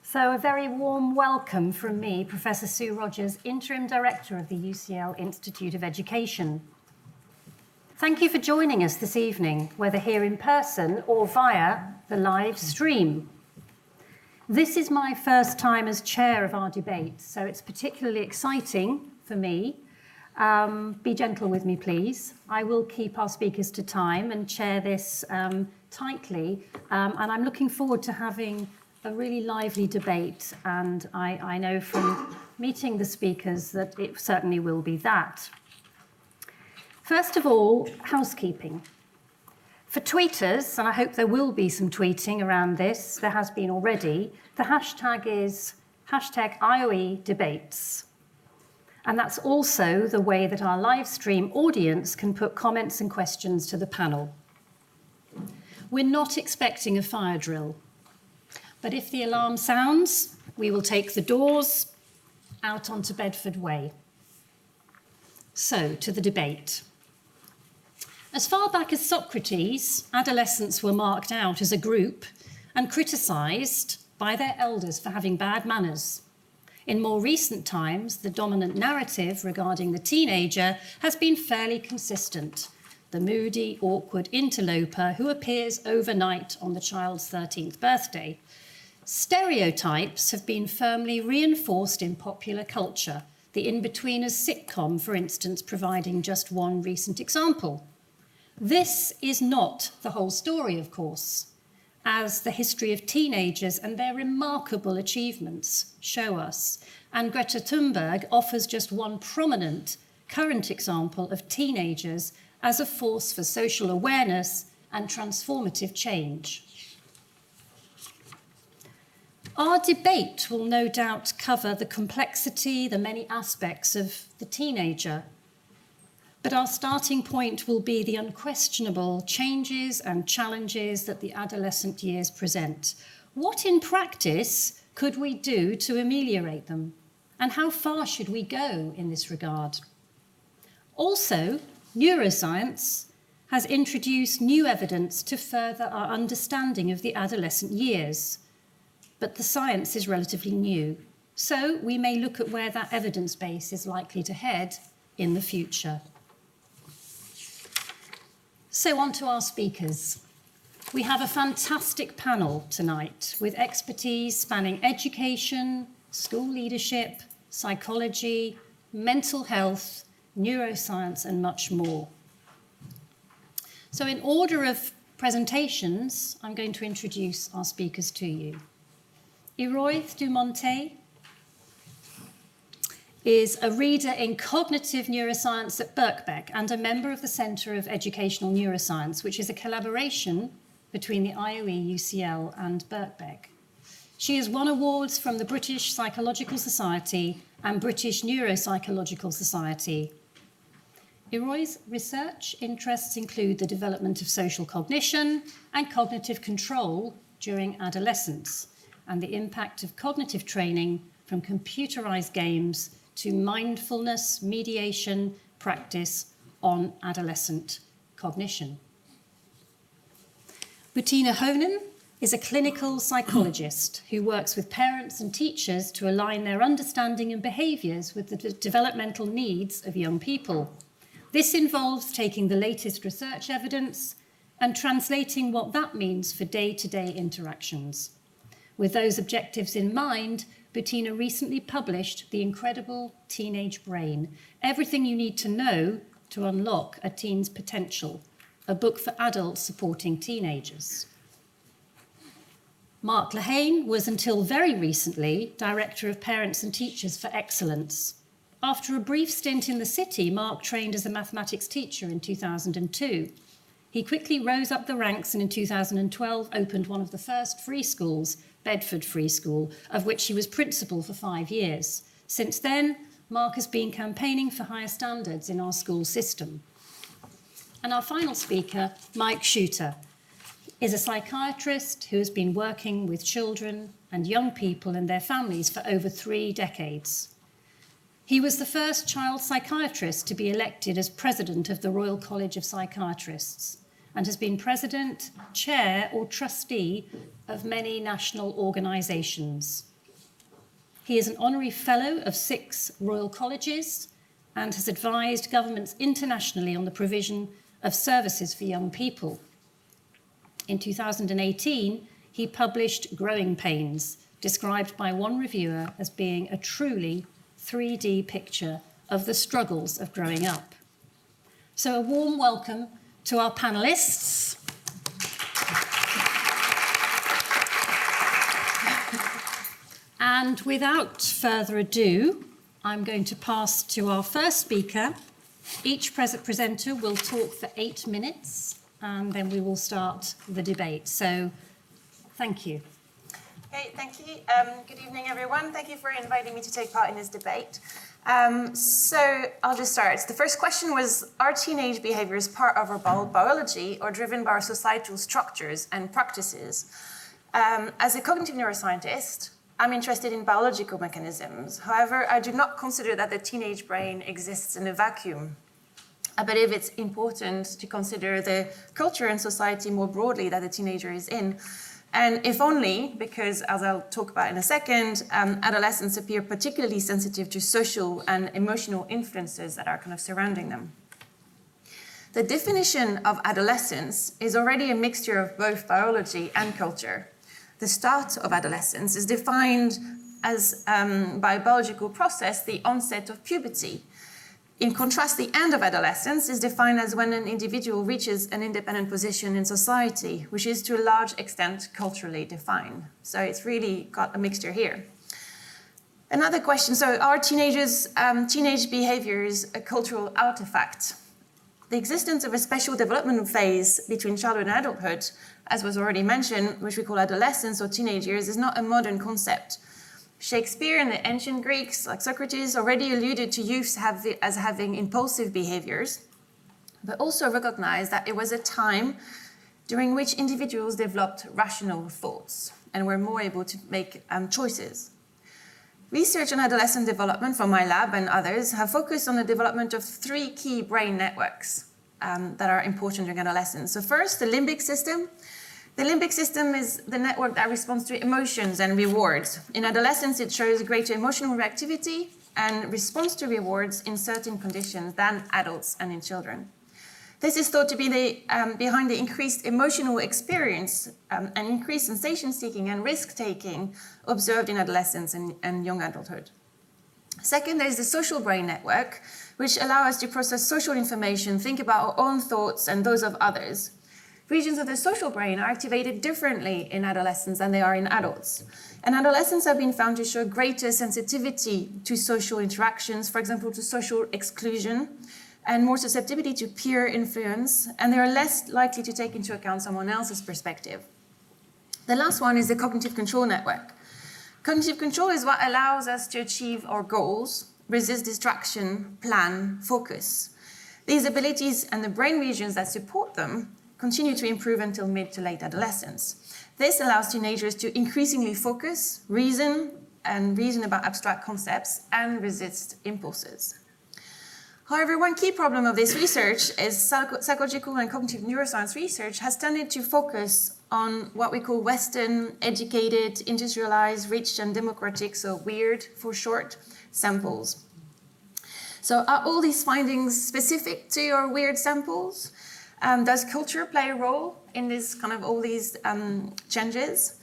So a very warm welcome from me, Professor Sue Rogers, Interim Director of the UCL Institute of Education. Thank you for joining us this evening, whether here in person or via the live stream. This is my first time as chair of our debate, so it's particularly exciting for me. Be gentle with me, please. I will keep our speakers to time and chair this tightly, and I'm looking forward to having a really lively debate, and I know from meeting the speakers that it certainly will be that. First of all, housekeeping. For tweeters, and I hope there will be some tweeting around this, there has been already, the hashtag is #IOEdebates. And that's also the way that our live stream audience can put comments and questions to the panel. We're not expecting a fire drill, but if the alarm sounds, we will take the doors out onto Bedford Way. So, to the debate. As far back as Socrates, adolescents were marked out as a group and criticised by their elders for having bad manners. In more recent times, the dominant narrative regarding the teenager has been fairly consistent. The moody, awkward interloper who appears overnight on the child's 13th birthday. Stereotypes have been firmly reinforced in popular culture, the In-Betweeners sitcom, for instance, providing just one recent example. This is not the whole story, of course, as the history of teenagers and their remarkable achievements show us. And Greta Thunberg offers just one prominent current example of teenagers as a force for social awareness and transformative change. Our debate will no doubt cover the complexity, the many aspects of the teenager, but our starting point will be the unquestionable changes and challenges that the adolescent years present. What in practice could we do to ameliorate them? And how far should we go in this regard? Also, neuroscience has introduced new evidence to further our understanding of the adolescent years. But the science is relatively new, so we may look at where that evidence base is likely to head in the future. So on to our speakers. We have a fantastic panel tonight with expertise spanning education, school leadership, psychology, mental health, neuroscience, and much more. So in order of presentations, I'm going to introduce our speakers to you. Eroith Dumonte is a reader in cognitive neuroscience at Birkbeck and a member of the Centre of Educational Neuroscience, which is a collaboration between the IOE, UCL and Birkbeck. She has won awards from the British Psychological Society and British Neuropsychological Society. Eroith's research interests include the development of social cognition and cognitive control during adolescence, and the impact of cognitive training from computerized games to mindfulness, mediation, practice on adolescent cognition. Bettina Honen is a clinical psychologist who works with parents and teachers to align their understanding and behaviours with the developmental needs of young people. This involves taking the latest research evidence and translating what that means for day-to-day interactions. With those objectives in mind, Bettina recently published The Incredible Teenage Brain, Everything You Need to Know to Unlock a Teen's Potential, a book for adults supporting teenagers. Mark Lehane was until very recently Director of Parents and Teachers for Excellence. After a brief stint in the city, Mark trained as a mathematics teacher in 2002. He quickly rose up the ranks and in 2012 opened one of the first free schools, Bedford Free School, of which he was principal for 5 years. Since then, Mark has been campaigning for higher standards in our school system. And our final speaker, Mike Shooter, is a psychiatrist who has been working with children and young people and their families for over 3 decades. He was the first child psychiatrist to be elected as president of the Royal College of Psychiatrists and has been president, chair, or trustee of many national organisations. He is an honorary fellow of 6 Royal Colleges and has advised governments internationally on the provision of services for young people. In 2018, he published Growing Pains, described by one reviewer as being a truly 3D picture of the struggles of growing up. So a warm welcome to our panellists. And without further ado, I'm going to pass to our first speaker. Each presenter will talk for 8 minutes, and then we will start the debate. So, thank you. Okay, thank you. Good evening, everyone. Thank you for inviting me to take part in this debate. So I'll just start. The first question was, are teenage behaviours part of our biology or driven by our societal structures and practices? As a cognitive neuroscientist, I'm interested in biological mechanisms. However, I do not consider that the teenage brain exists in a vacuum. I believe it's important to consider the culture and society more broadly that the teenager is in. And if only because, as I'll talk about in a second, adolescents appear particularly sensitive to social and emotional influences that are kind of surrounding them. The definition of adolescence is already a mixture of both biology and culture. The start of adolescence is defined as, by a biological process, the onset of puberty. In contrast, the end of adolescence is defined as when an individual reaches an independent position in society, which is to a large extent culturally defined. So it's really got a mixture here. Another question, so are teenage behaviors a cultural artifact? The existence of a special developmental phase between childhood and adulthood, as was already mentioned, which we call adolescence or teenage years, is not a modern concept. Shakespeare and the ancient Greeks, like Socrates, already alluded to youth as having impulsive behaviors, but also recognized that it was a time during which individuals developed rational thoughts and were more able to make choices. Research on adolescent development from my lab and others have focused on the development of 3 key brain networks that are important during adolescence. So first, the limbic system. The limbic system is the network that responds to emotions and rewards. In adolescence, it shows greater emotional reactivity and responds to rewards in certain conditions than adults and in children. This is thought to be behind the increased emotional experience and increased sensation-seeking and risk-taking observed in adolescence and young adulthood. Second, there is the social brain network, which allows us to process social information, think about our own thoughts and those of others. Regions of the social brain are activated differently in adolescents than they are in adults. And adolescents have been found to show greater sensitivity to social interactions, for example, to social exclusion, and more susceptibility to peer influence, and they are less likely to take into account someone else's perspective. The last one is the cognitive control network. Cognitive control is what allows us to achieve our goals, resist distraction, plan, focus. These abilities and the brain regions that support them continue to improve until mid to late adolescence. This allows teenagers to increasingly focus, reason about abstract concepts, and resist impulses. However, one key problem of this research is psychological and cognitive neuroscience research has tended to focus on what we call Western, educated, industrialized, rich, and democratic, so weird for short, samples. So are all these findings specific to your weird samples? Does culture play a role in this kind of all these changes?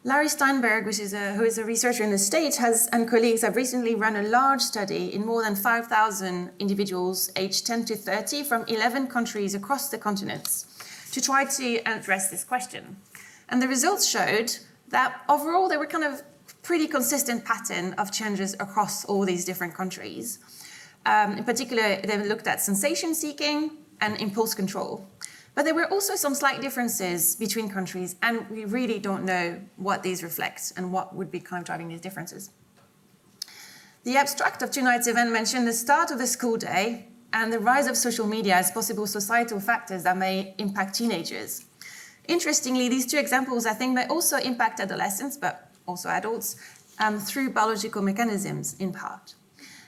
Larry Steinberg, who is a researcher in the States, and colleagues have recently run a large study in more than 5,000 individuals aged 10 to 30 from 11 countries across the continents to try to address this question. And the results showed that overall there were kind of pretty consistent pattern of changes across all these different countries. In particular, they looked at sensation seeking and impulse control. But there were also some slight differences between countries, and we really don't know what these reflect and what would be kind of driving these differences. The abstract of tonight's event mentioned the start of the school day and the rise of social media as possible societal factors that may impact teenagers. Interestingly, these 2 examples, I think, may also impact adolescents, but also adults, through biological mechanisms in part.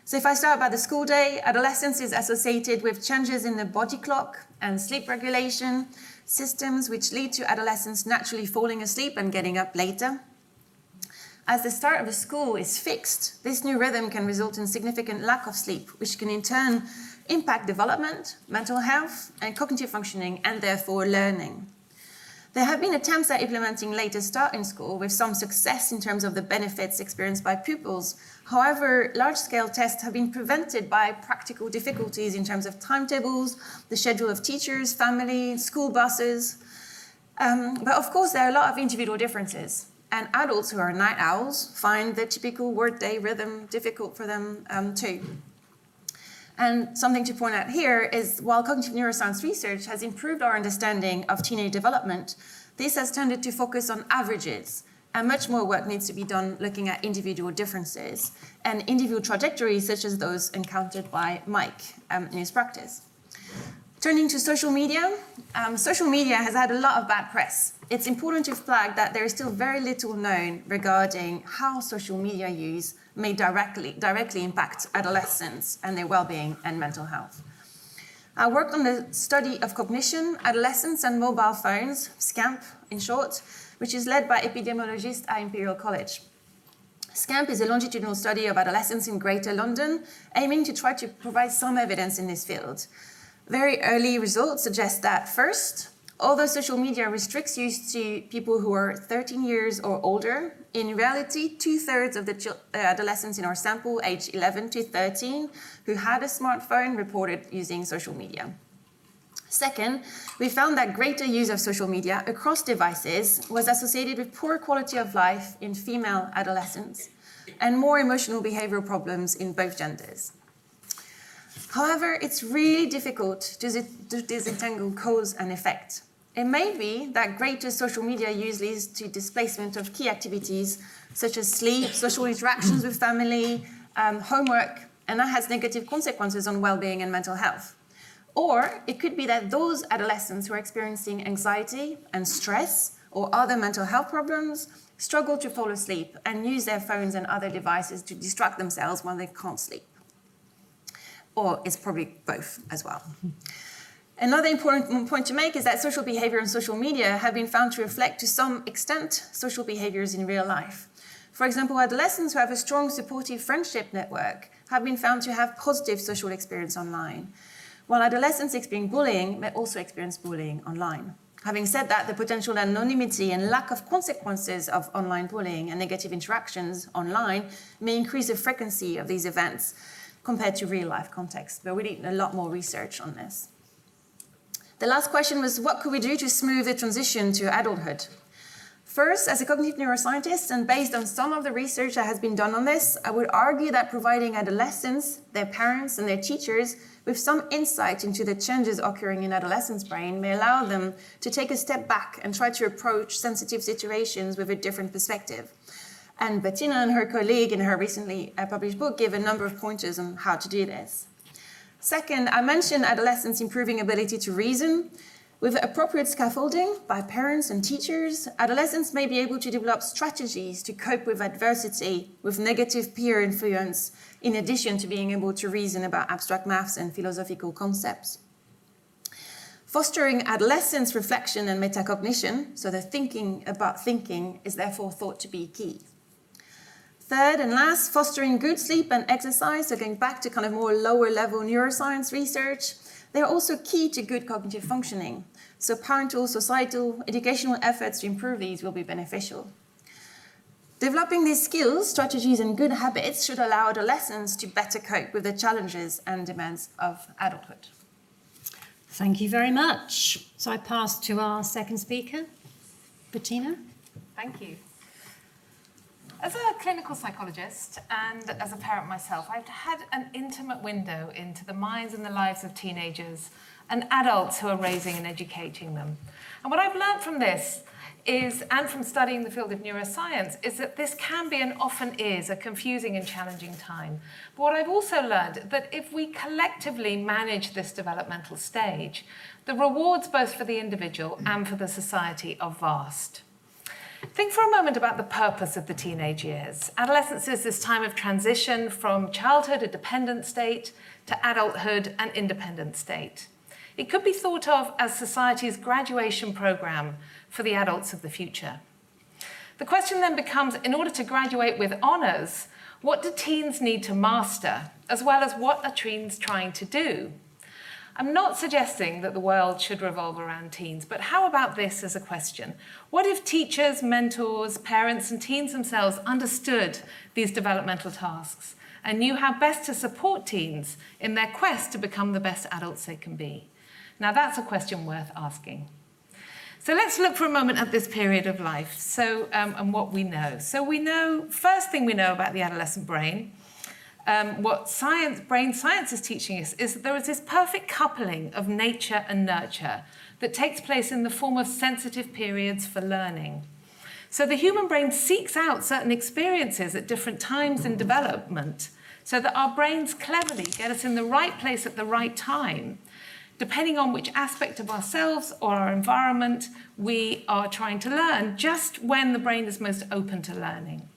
So if I start by the school day, adolescence is associated with changes in the body clock and sleep regulation systems, which lead to adolescents naturally falling asleep and getting up later. As the start of a school is fixed, this new rhythm can result in significant lack of sleep, which can in turn impact development, mental health, and cognitive functioning, and therefore learning. There have been attempts at implementing later start in school with some success in terms of the benefits experienced by pupils. However, large-scale tests have been prevented by practical difficulties in terms of timetables, the schedule of teachers, family, school buses. But of course, there are a lot of individual differences. And adults who are night owls find the typical workday rhythm difficult for them too. And something to point out here is while cognitive neuroscience research has improved our understanding of teenage development, this has tended to focus on averages, and much more work needs to be done looking at individual differences and individual trajectories such as those encountered by Mike in his practice. Turning to social media has had a lot of bad press. It's important to flag that there is still very little known regarding how social media use may directly impact adolescents and their well-being and mental health. I worked on the study of cognition, adolescence, and mobile phones, SCAMP in short, which is led by epidemiologists at Imperial College. SCAMP is a longitudinal study of adolescents in Greater London, aiming to try to provide some evidence in this field. Very early results suggest that, first, although social media restricts use to people who are 13 years or older, in reality, 2/3 of the adolescents in our sample, aged 11 to 13, who had a smartphone reported using social media. Second, we found that greater use of social media across devices was associated with poor quality of life in female adolescents and more emotional behavioral problems in both genders. However, it's really difficult to disentangle cause and effect. It may be that greater social media use leads to displacement of key activities such as sleep, social interactions with family, homework, and that has negative consequences on well-being and mental health. Or it could be that those adolescents who are experiencing anxiety and stress or other mental health problems struggle to fall asleep and use their phones and other devices to distract themselves when they can't sleep. Or it's probably both as well. Another important point to make is that social behavior and social media have been found to reflect to some extent social behaviors in real life. For example, adolescents who have a strong supportive friendship network have been found to have positive social experience online, while adolescents experiencing bullying may also experience bullying online. Having said that, the potential anonymity and lack of consequences of online bullying and negative interactions online may increase the frequency of these events compared to real-life context, but we need a lot more research on this. The last question was, what could we do to smooth the transition to adulthood? First, as a cognitive neuroscientist, and based on some of the research that has been done on this, I would argue that providing adolescents, their parents, and their teachers with some insight into the changes occurring in adolescents' brain may allow them to take a step back and try to approach sensitive situations with a different perspective. And Bettina and her colleague in her recently published book gave a number of pointers on how to do this. Second, I mentioned adolescents' improving ability to reason. With appropriate scaffolding by parents and teachers, adolescents may be able to develop strategies to cope with adversity, with negative peer influence, in addition to being able to reason about abstract maths and philosophical concepts. Fostering adolescents' reflection and metacognition, so the thinking about thinking, is therefore thought to be key. Third and last, fostering good sleep and exercise, so going back to kind of more lower level neuroscience research, they are also key to good cognitive functioning. So parental, societal, educational efforts to improve these will be beneficial. Developing these skills, strategies, and good habits should allow adolescents to better cope with the challenges and demands of adulthood. Thank you very much. So I pass to our second speaker, Bettina. Thank you. As a clinical psychologist and as a parent myself, I've had an intimate window into the minds and the lives of teenagers and adults who are raising and educating them. And what I've learned from this is, and from studying the field of neuroscience, is that this can be and often is a confusing and challenging time. But what I've also learned that if we collectively manage this developmental stage, the rewards both for the individual and for the society are vast. Think for a moment about the purpose of the teenage years. Adolescence is this time of transition from childhood, a dependent state, to adulthood, an independent state. It could be thought of as society's graduation program for the adults of the future. The question then becomes, in order to graduate with honours, what do teens need to master, as well as what are teens trying to do? I'm not suggesting that the world should revolve around teens, but how about this as a question? What if teachers, mentors, parents, and teens themselves understood these developmental tasks and knew how best to support teens in their quest to become the best adults they can be? Now, that's a question worth asking. So let's look for a moment at this period of life and what we know. So we know, first thing we know about the adolescent brain, what brain science is teaching us is that there is this perfect coupling of nature and nurture that takes place in the form of sensitive periods for learning. So the human brain seeks out certain experiences at different times in development so that our brains cleverly get us in the right place at the right time, depending on which aspect of ourselves or our environment we are trying to learn, just when the brain is most open to learning.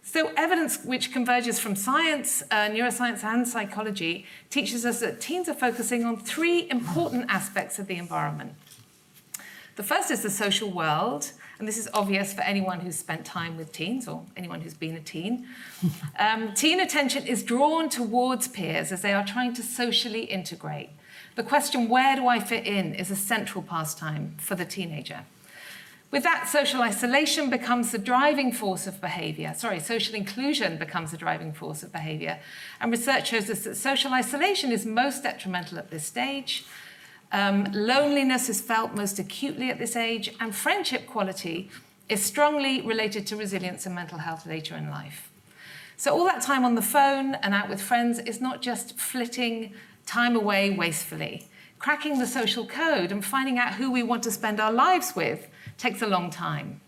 So evidence which converges from science, neuroscience and psychology teaches us that teens are focusing on three important aspects of the environment. The first is the social world, and this is obvious for anyone who's spent time with teens or anyone who's been a teen. Teen attention is drawn towards peers as they are trying to socially integrate. The question, where do I fit in, is a central pastime for the teenager. With that, social isolation becomes the driving force of behaviour. Social inclusion becomes the driving force of behaviour. And research shows us that social isolation is most detrimental at this stage. Loneliness is felt most acutely at this age, and friendship quality is strongly related to resilience and mental health later in life. So all that time on the phone and out with friends is not just flitting time away wastefully. Cracking the social code and finding out who we want to spend our lives with takes a long time.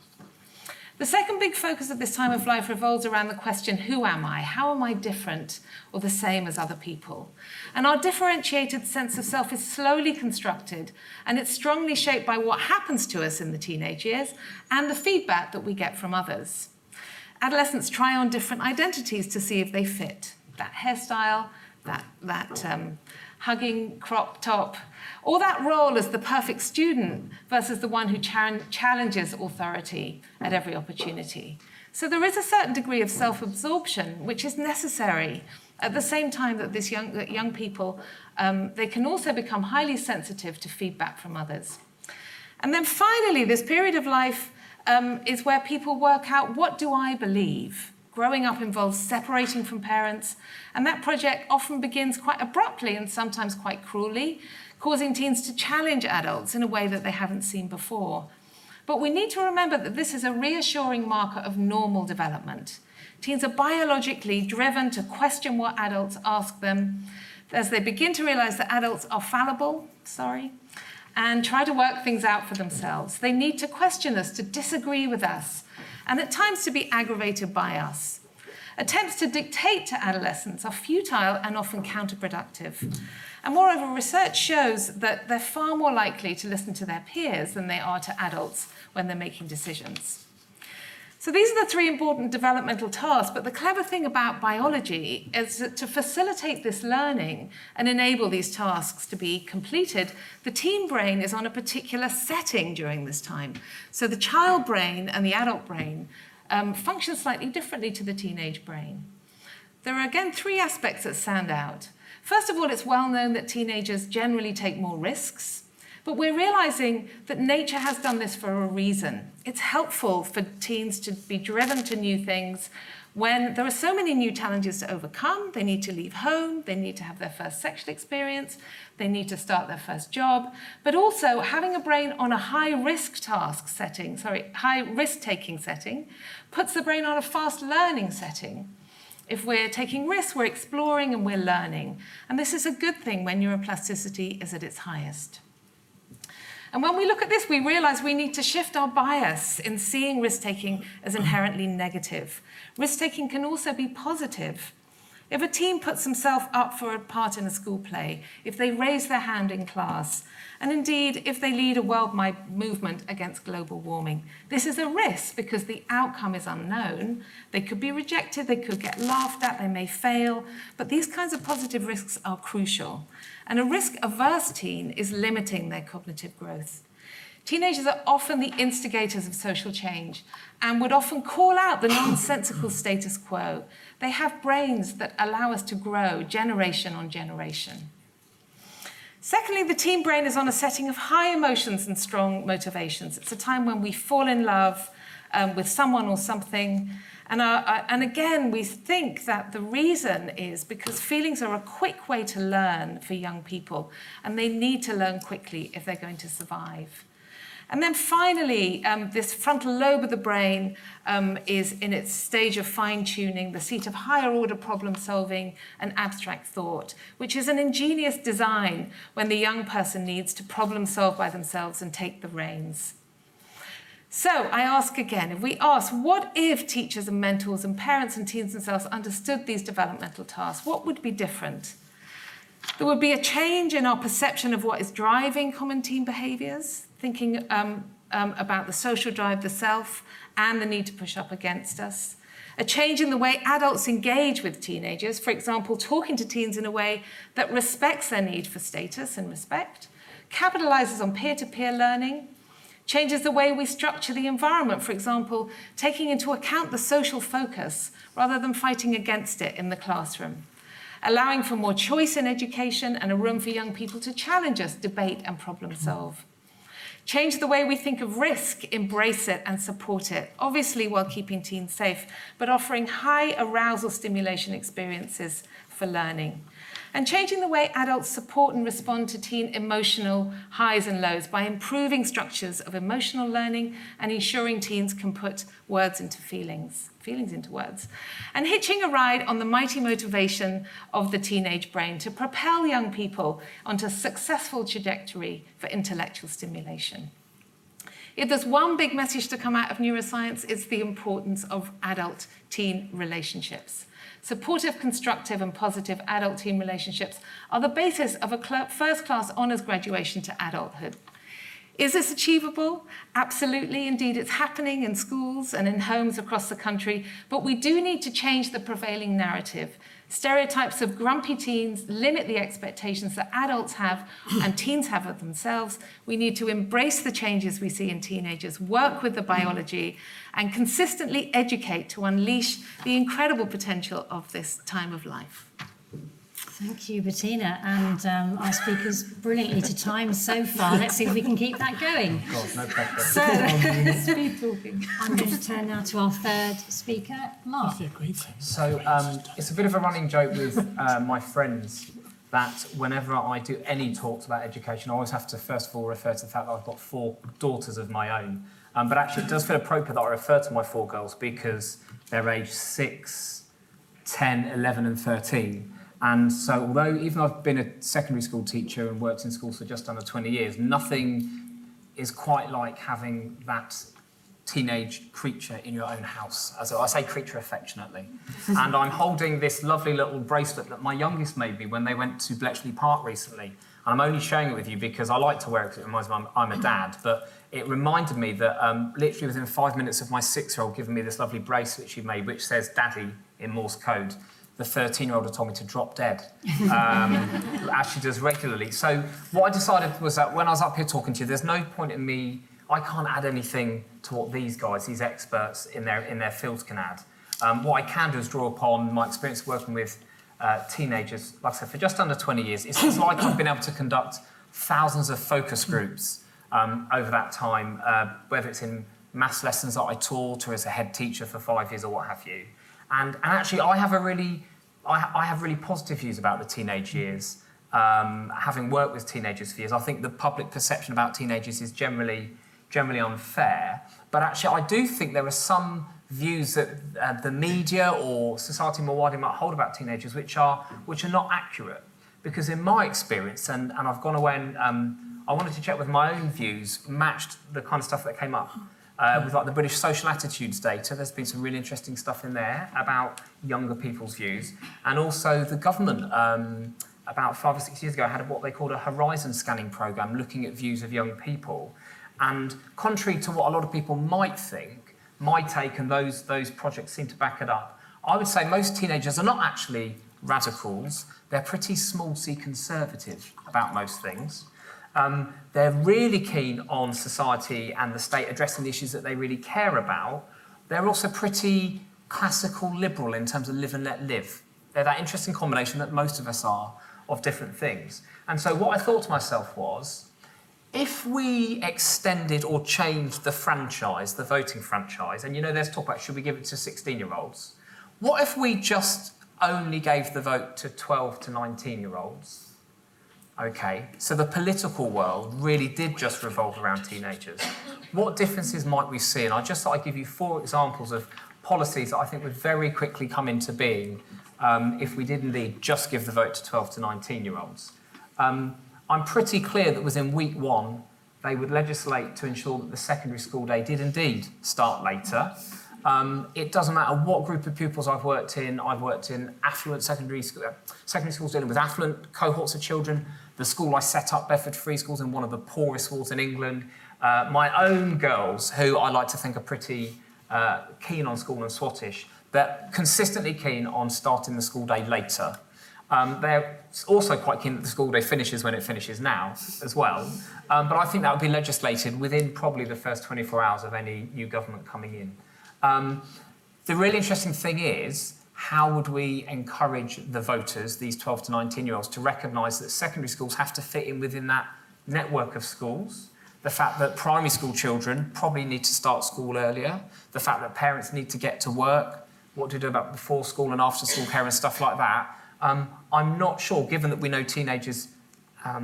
The second big focus of this time of life revolves around the question, who am I? How am I different or the same as other people? And our differentiated sense of self is slowly constructed, and it's strongly shaped by what happens to us in the teenage years and the feedback that we get from others. Adolescents try on different identities to see if they fit. That hairstyle, that hugging crop top, or that role as the perfect student versus the one who challenges authority at every opportunity. So there is a certain degree of self-absorption which is necessary at the same time that young people, they can also become highly sensitive to feedback from others. And then finally, this period of life is where people work out, what do I believe? Growing up involves separating from parents, and that project often begins quite abruptly and sometimes quite cruelly, causing teens to challenge adults in a way that they haven't seen before. But we need to remember that this is a reassuring marker of normal development. Teens are biologically driven to question what adults ask them as they begin to realize that adults are fallible, and try to work things out for themselves. They need to question us, to disagree with us, and at times to be aggravated by us. Attempts to dictate to adolescents are futile and often counterproductive. And moreover, research shows that they're far more likely to listen to their peers than they are to adults when they're making decisions. So these are the three important developmental tasks, but the clever thing about biology is that to facilitate this learning and enable these tasks to be completed, the teen brain is on a particular setting during this time. So the child brain and the adult brain function slightly differently to the teenage brain. There are, again, three aspects that stand out. First of all, it's well known that teenagers generally take more risks. But we're realizing that nature has done this for a reason. It's helpful for teens to be driven to new things when there are so many new challenges to overcome. They need to leave home, they need to have their first sexual experience, they need to start their first job, but also having a brain on a high-risk-taking setting puts the brain on a fast learning setting. If we're taking risks, we're exploring and we're learning. And this is a good thing when neuroplasticity is at its highest. And when we look at this, we realize we need to shift our bias in seeing risk-taking as inherently negative. Risk-taking can also be positive. If a teen puts himself up for a part in a school play, if they raise their hand in class, and indeed, if they lead a worldwide movement against global warming, this is a risk because the outcome is unknown. They could be rejected, they could get laughed at, they may fail, but these kinds of positive risks are crucial. And a risk-averse teen is limiting their cognitive growth. Teenagers are often the instigators of social change and would often call out the nonsensical status quo. They have brains that allow us to grow generation on generation. Secondly, the teen brain is on a setting of high emotions and strong motivations. It's a time when we fall in love with someone or something. And again, we think that the reason is because feelings are a quick way to learn for young people, and they need to learn quickly if they're going to survive. And then finally, this frontal lobe of the brain is in its stage of fine-tuning, the seat of higher-order problem-solving and abstract thought, which is an ingenious design when the young person needs to problem-solve by themselves and take the reins. So I ask again, if we ask, what if teachers and mentors and parents and teens themselves understood these developmental tasks? What would be different? There would be a change in our perception of what is driving common teen behaviours, thinking about the social drive, the self, and the need to push up against us. A change in the way adults engage with teenagers, for example, talking to teens in a way that respects their need for status and respect, capitalises on peer-to-peer learning, changes the way we structure the environment, for example, taking into account the social focus rather than fighting against it in the classroom, allowing for more choice in education and a room for young people to challenge us, debate and problem solve. Change the way we think of risk, embrace it and support it, obviously while keeping teens safe, but offering high arousal stimulation experiences for learning. And changing the way adults support and respond to teen emotional highs and lows by improving structures of emotional learning and ensuring teens can put words into feelings into words. And hitching a ride on the mighty motivation of the teenage brain to propel young people onto a successful trajectory for intellectual stimulation. If there's one big message to come out of neuroscience, it's the importance of adult-teen relationships. Supportive, constructive, and positive adult-teen relationships are the basis of a first-class honours graduation to adulthood. Is this achievable? Absolutely. Indeed, it's happening in schools and in homes across the country, but we do need to change the prevailing narrative. Stereotypes of grumpy teens limit the expectations that adults have and teens have of themselves. We need to embrace the changes we see in teenagers, work with the biology, and consistently educate to unleash the incredible potential of this time of life. Thank you, Bettina, and our speakers brilliantly to time so far. Let's see if we can keep that going. God, no pressure. So, speed talking. I'm going to turn now to our third speaker, Mark. So it's a bit of a running joke with my friends that whenever I do any talks about education, I always have to first of all refer to the fact that I've got 4 daughters of my own. But actually it does feel appropriate that I refer to my 4 girls because they're aged 6, 10, 11 and 13. And so although even though I've been a secondary school teacher and worked in schools for just under 20 years, nothing is quite like having that teenage creature in your own house. As I say creature affectionately. And I'm holding this lovely little bracelet that my youngest made me when they went to Bletchley Park recently. And I'm only showing it with you because I like to wear it because it reminds me I'm a dad. But it reminded me that literally within 5 minutes of my 6-year-old giving me this lovely bracelet she made, which says Daddy in Morse code, the 13-year-old had told me to drop dead, as she does regularly. So what I decided was that when I was up here talking to you, there's no point in me, I can't add anything to what these guys, these experts in their fields can add. What I can do is draw upon my experience working with teenagers, like I said, for just under 20 years. It's like I've been able to conduct thousands of focus groups over that time, whether it's in maths lessons that I taught or as a head teacher for 5 years or what have you. And actually, I have really positive views about the teenage years. Having worked with teenagers for years, I think the public perception about teenagers is generally unfair. But actually, I do think there are some views that the media or society more widely might hold about teenagers which are not accurate. Because in my experience, and I've gone away and I wanted to check with my own views, matched the kind of stuff that came up. With like the British social attitudes data, there's been some really interesting stuff in there about younger people's views. And also the government, about 5 or 6 years ago, had what they called a horizon scanning programme looking at views of young people. And contrary to what a lot of people might think, my take and those projects seem to back it up, I would say most teenagers are not actually radicals. They're pretty small c conservative about most things. They're really keen on society and the state addressing the issues that they really care about. They're also pretty classical liberal in terms of live and let live. They're that interesting combination that most of us are of different things. And so what I thought to myself was, if we extended or changed the franchise, the voting franchise, and there's talk about should we give it to 16-year-olds, what if we just only gave the vote to 12 to 19-year-olds? Okay, so the political world really did just revolve around teenagers. What differences might we see? And I just thought I'd give you 4 examples of policies that I think would very quickly come into being if we did indeed just give the vote to 12 to 19-year-olds. I'm pretty clear that within week 1, they would legislate to ensure that the secondary school day did indeed start later. It doesn't matter what group of pupils I've worked in. I've worked in affluent secondary schools dealing with affluent cohorts of children. The school I set up, Bedford Free Schools, in one of the poorest schools in England. My own girls, who I like to think are pretty keen on school and swattish, they're consistently keen on starting the school day later. They're also quite keen that the school day finishes when it finishes now as well. But I think that would be legislated within probably the first 24 hours of any new government coming in. The really interesting thing is, how would we encourage the voters, these 12 to 19-year-olds, to recognise that secondary schools have to fit in within that network of schools? The fact that primary school children probably need to start school earlier, the fact that parents need to get to work, what to do about before school and after school care and stuff like that. I'm not sure, given that we know teenagers are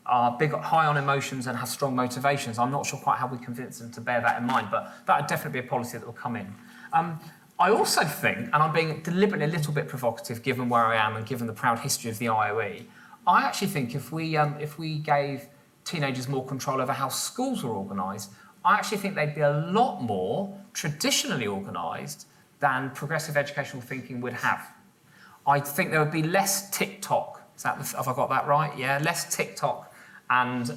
high on emotions and have strong motivations, I'm not sure quite how we convince them to bear that in mind, but that would definitely be a policy that will come in. I also think, and I'm being deliberately a little bit provocative given where I am and given the proud history of the IOE, I actually think if we gave teenagers more control over how schools were organised, I actually think they'd be a lot more traditionally organised than progressive educational thinking would have. I think there would be less TikTok. Have I got that right? Yeah, less TikTok and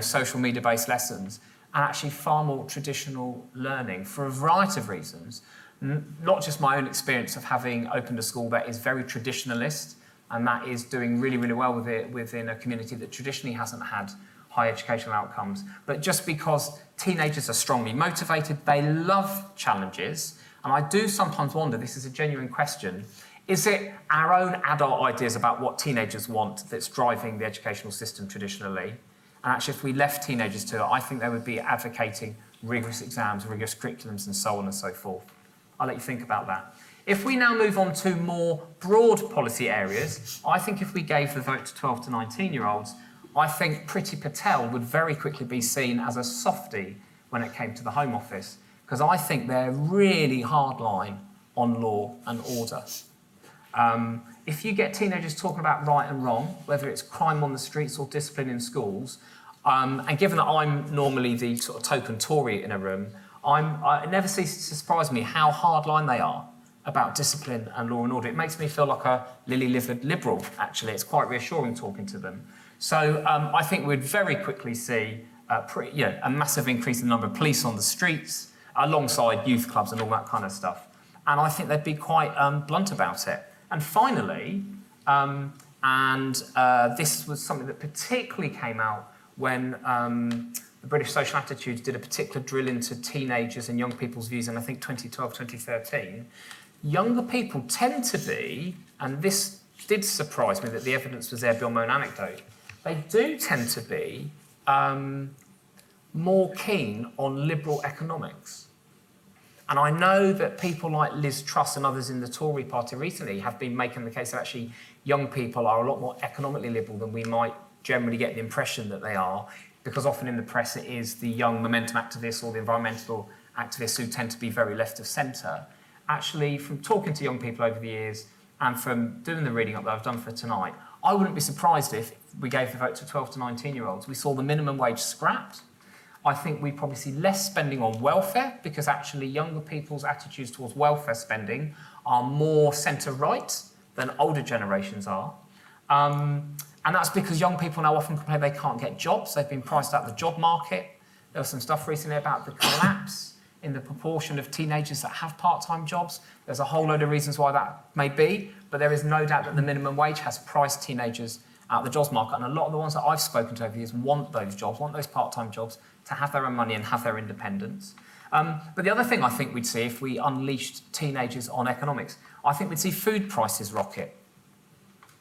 social media-based lessons, and actually far more traditional learning for a variety of reasons. Not just my own experience of having opened a school that is very traditionalist and that is doing really, really well with it within a community that traditionally hasn't had high educational outcomes, but just because teenagers are strongly motivated, they love challenges, and I do sometimes wonder, this is a genuine question, is it our own adult ideas about what teenagers want that's driving the educational system traditionally? And actually, if we left teenagers to it, I think they would be advocating rigorous exams, rigorous curriculums, and so on and so forth. I'll let you think about that. If we now move on to more broad policy areas, I think if we gave the vote to 12 to 19-year-olds, I think Priti Patel would very quickly be seen as a softie when it came to the Home Office, because I think they're really hardline on law and order. If you get teenagers talking about right and wrong, whether it's crime on the streets or discipline in schools, and given that I'm normally the sort of token Tory in a room, it never ceases to surprise me how hardline they are about discipline and law and order. It makes me feel like a lily-livered liberal, actually. It's quite reassuring talking to them. So I think we'd very quickly see a massive increase in the number of police on the streets, alongside youth clubs and all that kind of stuff. And I think they'd be quite blunt about it. And finally, this was something that particularly came out when the British Social Attitudes did a particular drill into teenagers and young people's views in, I think, 2012, 2013. Younger people tend to be, and this did surprise me that the evidence was there beyond my own anecdote, they do tend to be more keen on liberal economics. And I know that people like Liz Truss and others in the Tory party recently have been making the case that actually young people are a lot more economically liberal than we might generally get the impression that they are, because often in the press it is the young momentum activists or the environmental activists who tend to be very left of centre. Actually, from talking to young people over the years and from doing the reading up that I've done for tonight, I wouldn't be surprised if we gave the vote to 12 to 19-year-olds. We saw the minimum wage scrapped. I think we probably see less spending on welfare, because actually younger people's attitudes towards welfare spending are more centre-right than older generations are. And that's because young people now often complain they can't get jobs. They've been priced out of the job market. There was some stuff recently about the collapse in the proportion of teenagers that have part-time jobs. There's a whole load of reasons why that may be, but there is no doubt that the minimum wage has priced teenagers out the jobs market. And a lot of the ones that I've spoken to over the years want those jobs, want those part-time jobs to have their own money and have their independence. But the other thing I think we'd see if we unleashed teenagers on economics, I think we'd see food prices rocket.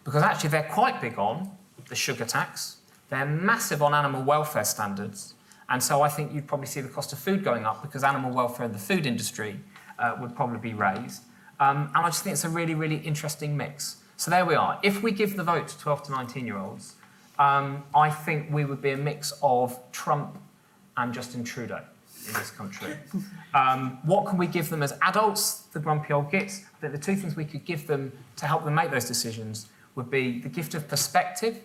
Because actually they're quite big on the sugar tax, they're massive on animal welfare standards, and so I think you'd probably see the cost of food going up because animal welfare in the food industry would probably be raised. And I just think it's a really, really interesting mix. So there we are. If we give the vote to 12 to 19-year-olds, I think we would be a mix of Trump and Justin Trudeau in this country. What can we give them as adults, the grumpy old gits? I think the two things we could give them to help them make those decisions would be the gift of perspective,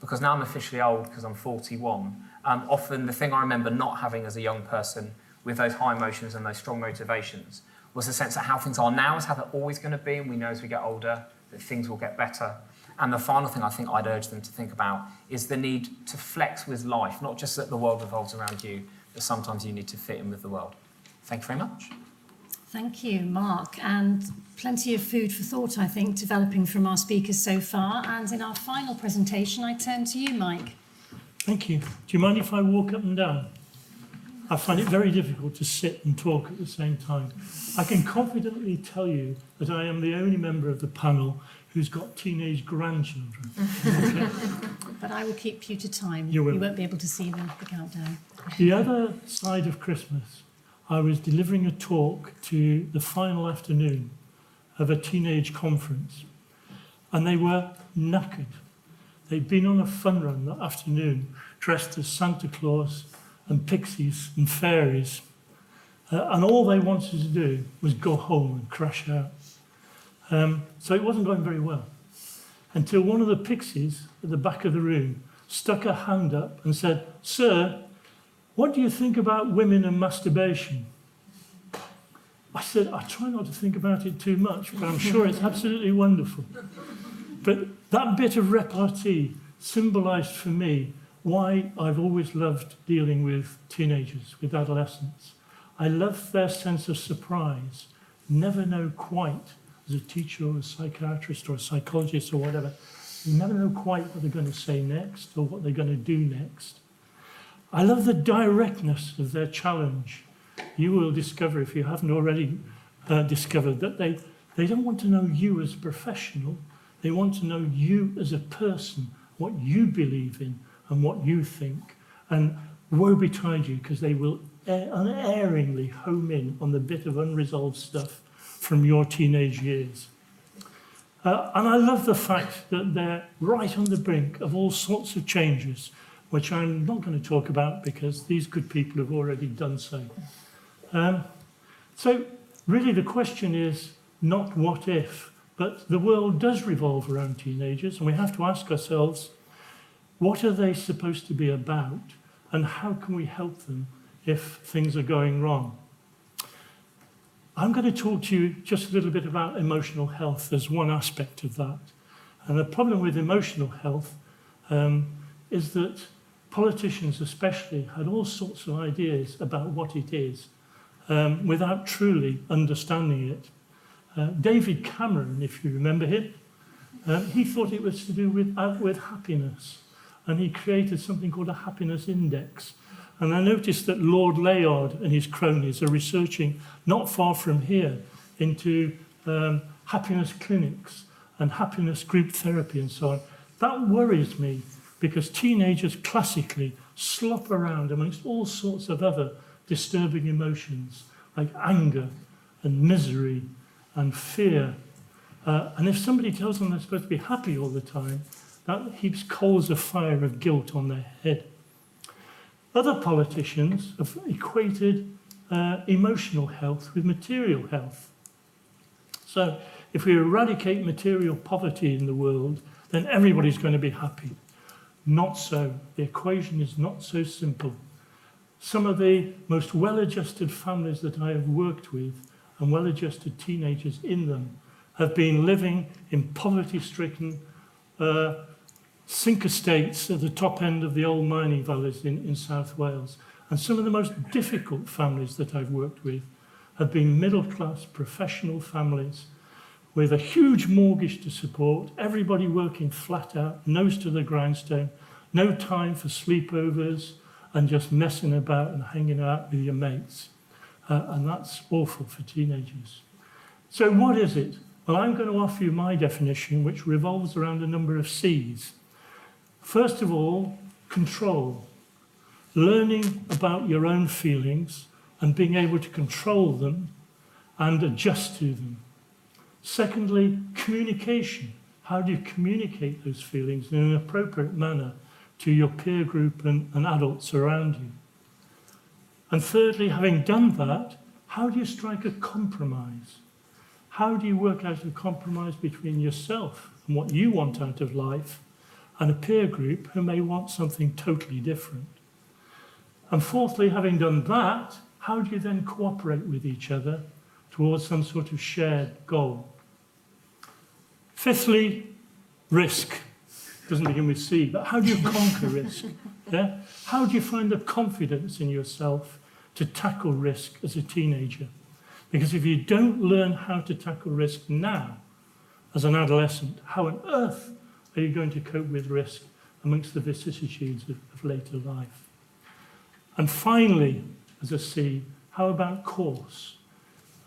because now I'm officially old because I'm 41. Often the thing I remember not having as a young person with those high emotions and those strong motivations was the sense that how things are now is how they're always going to be, and we know as we get older that things will get better. And the final thing I think I'd urge them to think about is the need to flex with life, not just that the world revolves around you, but sometimes you need to fit in with the world. Thank you very much. Thank you, Mark, and plenty of food for thought, I think, developing from our speakers so far. And in our final presentation, I turn to you, Mike. Thank you. Do you mind if I walk up and down? I find it very difficult to sit and talk at the same time. I can confidently tell you that I am the only member of the panel who's got teenage grandchildren. Okay. But I will keep you to time. You will. You won't be able to see the countdown. The other side of Christmas, I was delivering a talk to the final afternoon of a teenage conference, and they were knackered. They'd been on a fun run that afternoon, dressed as Santa Claus and pixies and fairies, and all they wanted to do was go home and crash out. So it wasn't going very well, until one of the pixies at the back of the room stuck her hand up and said, "Sir, what do you think about women and masturbation?" I said, "I try not to think about it too much, but I'm sure it's absolutely wonderful." But that bit of repartee symbolised for me why I've always loved dealing with teenagers, with adolescents. I love their sense of surprise, never know quite, as a teacher or a psychiatrist or a psychologist or whatever, you never know quite what they're going to say next or what they're going to do next. I love the directness of their challenge. You will discover, if you haven't already discovered, that they don't want to know you as a professional. They want to know you as a person, what you believe in and what you think. And woe betide you, because they will unerringly home in on the bit of unresolved stuff from your teenage years. And I love the fact that they're right on the brink of all sorts of changes, which I'm not going to talk about because these good people have already done so. So really the question is not what if, but the world does revolve around teenagers, and we have to ask ourselves, what are they supposed to be about, and how can we help them if things are going wrong? I'm going to talk to you just a little bit about emotional health as one aspect of that. And the problem with emotional health is that politicians especially had all sorts of ideas about what it is without truly understanding it. David Cameron, if you remember him, he thought it was to do with happiness, and he created something called a happiness index. And I noticed that Lord Layard and his cronies are researching not far from here into happiness clinics and happiness group therapy and so on. That worries me, because teenagers classically slop around amongst all sorts of other disturbing emotions like anger and misery and fear. And if somebody tells them they're supposed to be happy all the time, that heaps coals of fire of guilt on their head. Other politicians have equated emotional health with material health. So if we eradicate material poverty in the world, then everybody's going to be happy. Not so. The equation is not so simple. Some of the most well-adjusted families that I have worked with, and well-adjusted teenagers in them, have been living in poverty-stricken sink estates at the top end of the old mining valleys in South Wales. And some of the most difficult families that I've worked with have been middle-class professional families with a huge mortgage to support, everybody working flat out, nose to the grindstone, no time for sleepovers and just messing about and hanging out with your mates. And that's awful for teenagers. So what is it? Well, I'm going to offer you my definition, which revolves around a number of C's. First of all, control. Learning about your own feelings and being able to control them and adjust to them. Secondly, communication. How do you communicate those feelings in an appropriate manner to your peer group and adults around you? And thirdly, having done that, how do you strike a compromise? How do you work out a compromise between yourself and what you want out of life and a peer group who may want something totally different? And fourthly, having done that, how do you then cooperate with each other towards some sort of shared goal? Fifthly, risk. Doesn't begin with C, but how do you conquer risk? Yeah? How do you find the confidence in yourself to tackle risk as a teenager? Because if you don't learn how to tackle risk now, as an adolescent, how on earth are you going to cope with risk amongst the vicissitudes of later life? And finally, as a C, how about course?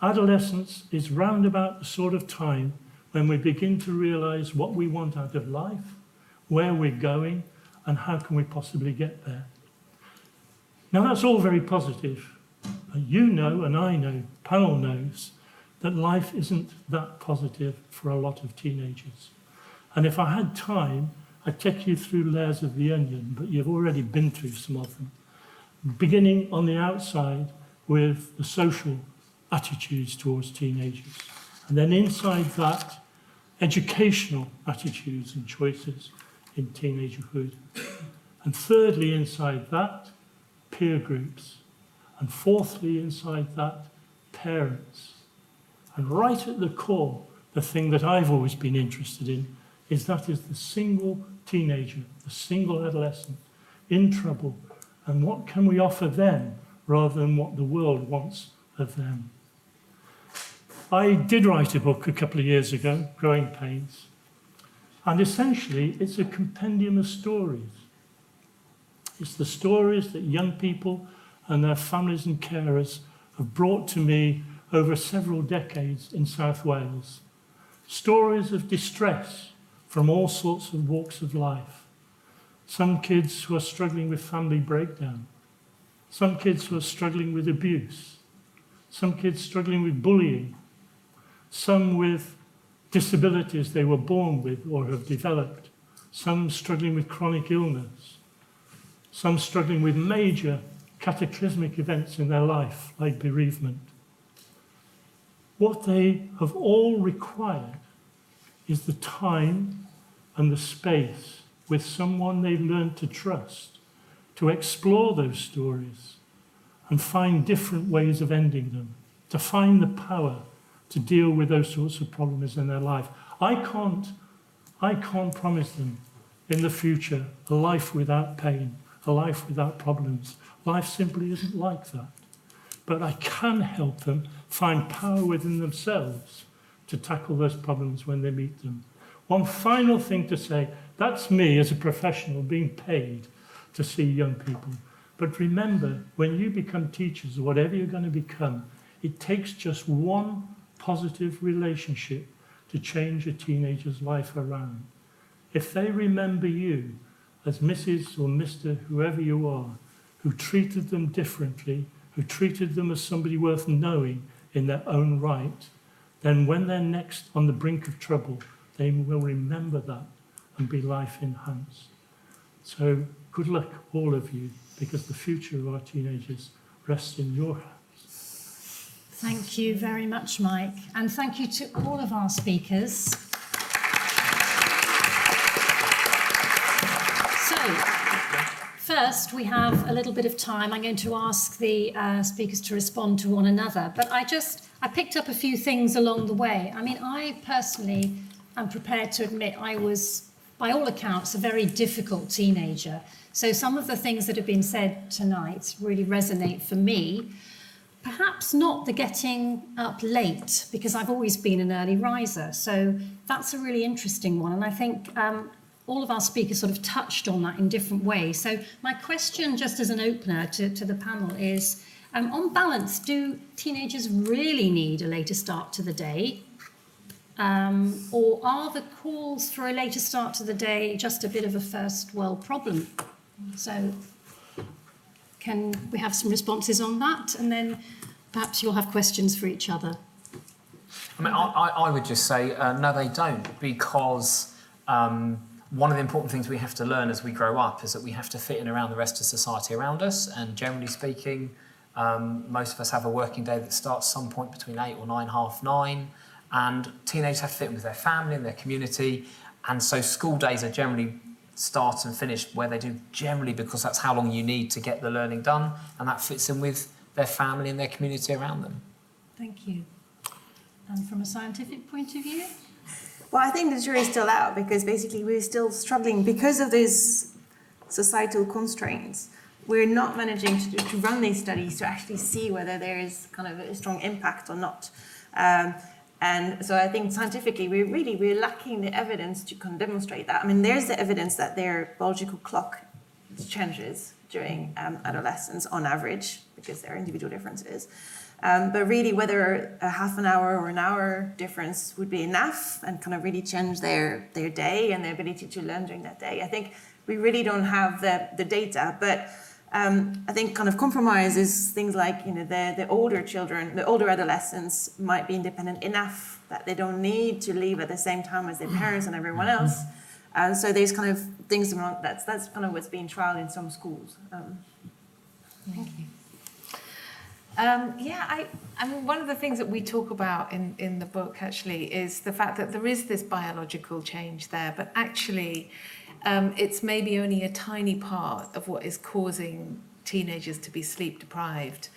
Adolescence is round about the sort of time when we begin to realize what we want out of life, where we're going, and how can we possibly get there. Now, that's all very positive. You know, and I know, panel knows, that life isn't that positive for a lot of teenagers. And if I had time, I'd take you through layers of the onion, but you've already been through some of them. Beginning on the outside with the social attitudes towards teenagers. And then inside that, educational attitudes and choices in teenagerhood. And thirdly, inside that, peer groups. And fourthly, inside that, parents. And right at the core, the thing that I've always been interested in is that is the single teenager, the single adolescent in trouble. And what can we offer them rather than what the world wants of them? I did write a book a couple of years ago, Growing Pains. And essentially, it's a compendium of stories. It's the stories that young people and their families and carers have brought to me over several decades in South Wales. Stories of distress from all sorts of walks of life. Some kids who are struggling with family breakdown. Some kids who are struggling with abuse. Some kids struggling with bullying. Some with disabilities they were born with or have developed. Some struggling with chronic illness. Some struggling with major cataclysmic events in their life, like bereavement. What they have all required is the time and the space with someone they've learned to trust to explore those stories and find different ways of ending them, to find the power to deal with those sorts of problems in their life. I can't promise them in the future a life without pain, a life without problems. Life simply isn't like that. But I can help them find power within themselves to tackle those problems when they meet them. One final thing to say, that's me as a professional being paid to see young people. But remember, when you become teachers, or whatever you're going to become, it takes just one positive relationship to change a teenager's life around. If they remember you as Mrs. or Mr. whoever you are, who treated them differently, who treated them as somebody worth knowing in their own right, then when they're next on the brink of trouble, they will remember that and be life enhanced. So good luck, all of you, because the future of our teenagers rests in your hands. Thank you very much, Mike. And thank you to all of our speakers. So, first, we have a little bit of time. I'm going to ask the speakers to respond to one another. But I picked up a few things along the way. I mean, I personally am prepared to admit I was, by all accounts, a very difficult teenager. So some of the things that have been said tonight really resonate for me. perhaps not the getting up late, because I've always been an early riser. So that's a really interesting one. And I think all of our speakers sort of touched on that in different ways. So my question, just as an opener to the panel, is on balance, do teenagers really need a later start to the day? Or are the calls for a later start to the day just a bit of a first world problem? So can we have some responses on that? And then perhaps you'll have questions for each other. I mean, I would just say, no, they don't, because one of the important things we have to learn as we grow up is that we have to fit in around the rest of society around us. And generally speaking, most of us have a working day that starts some point between 8 or 9, half 9. And teenagers have to fit in with their family and their community. And so school days are generally start and finish where they do, generally because that's how long you need to get the learning done. And that fits in with their family and their community around them. Thank you. And from a scientific point of view? Well, I think the jury's still out, because basically we're still struggling because of these societal constraints. We're not managing to run these studies to actually see whether there is kind of a strong impact or not. And so I think scientifically we're lacking the evidence to kind of demonstrate that. I mean, there's the evidence that their biological clock changes during adolescence on average, because there are individual differences. But really, whether a half an hour or an hour difference would be enough and kind of really change their day and their ability to learn during that day, I think we really don't have the data. But I think kind of compromise is things like, the older children, the older adolescents might be independent enough that they don't need to leave at the same time as their parents and everyone else. And so there's kind of things around that's kind of what's being trialed in some schools. Thank you. I mean, one of the things that we talk about in the book actually is the fact that there is this biological change there, but actually it's maybe only a tiny part of what is causing teenagers to be sleep deprived.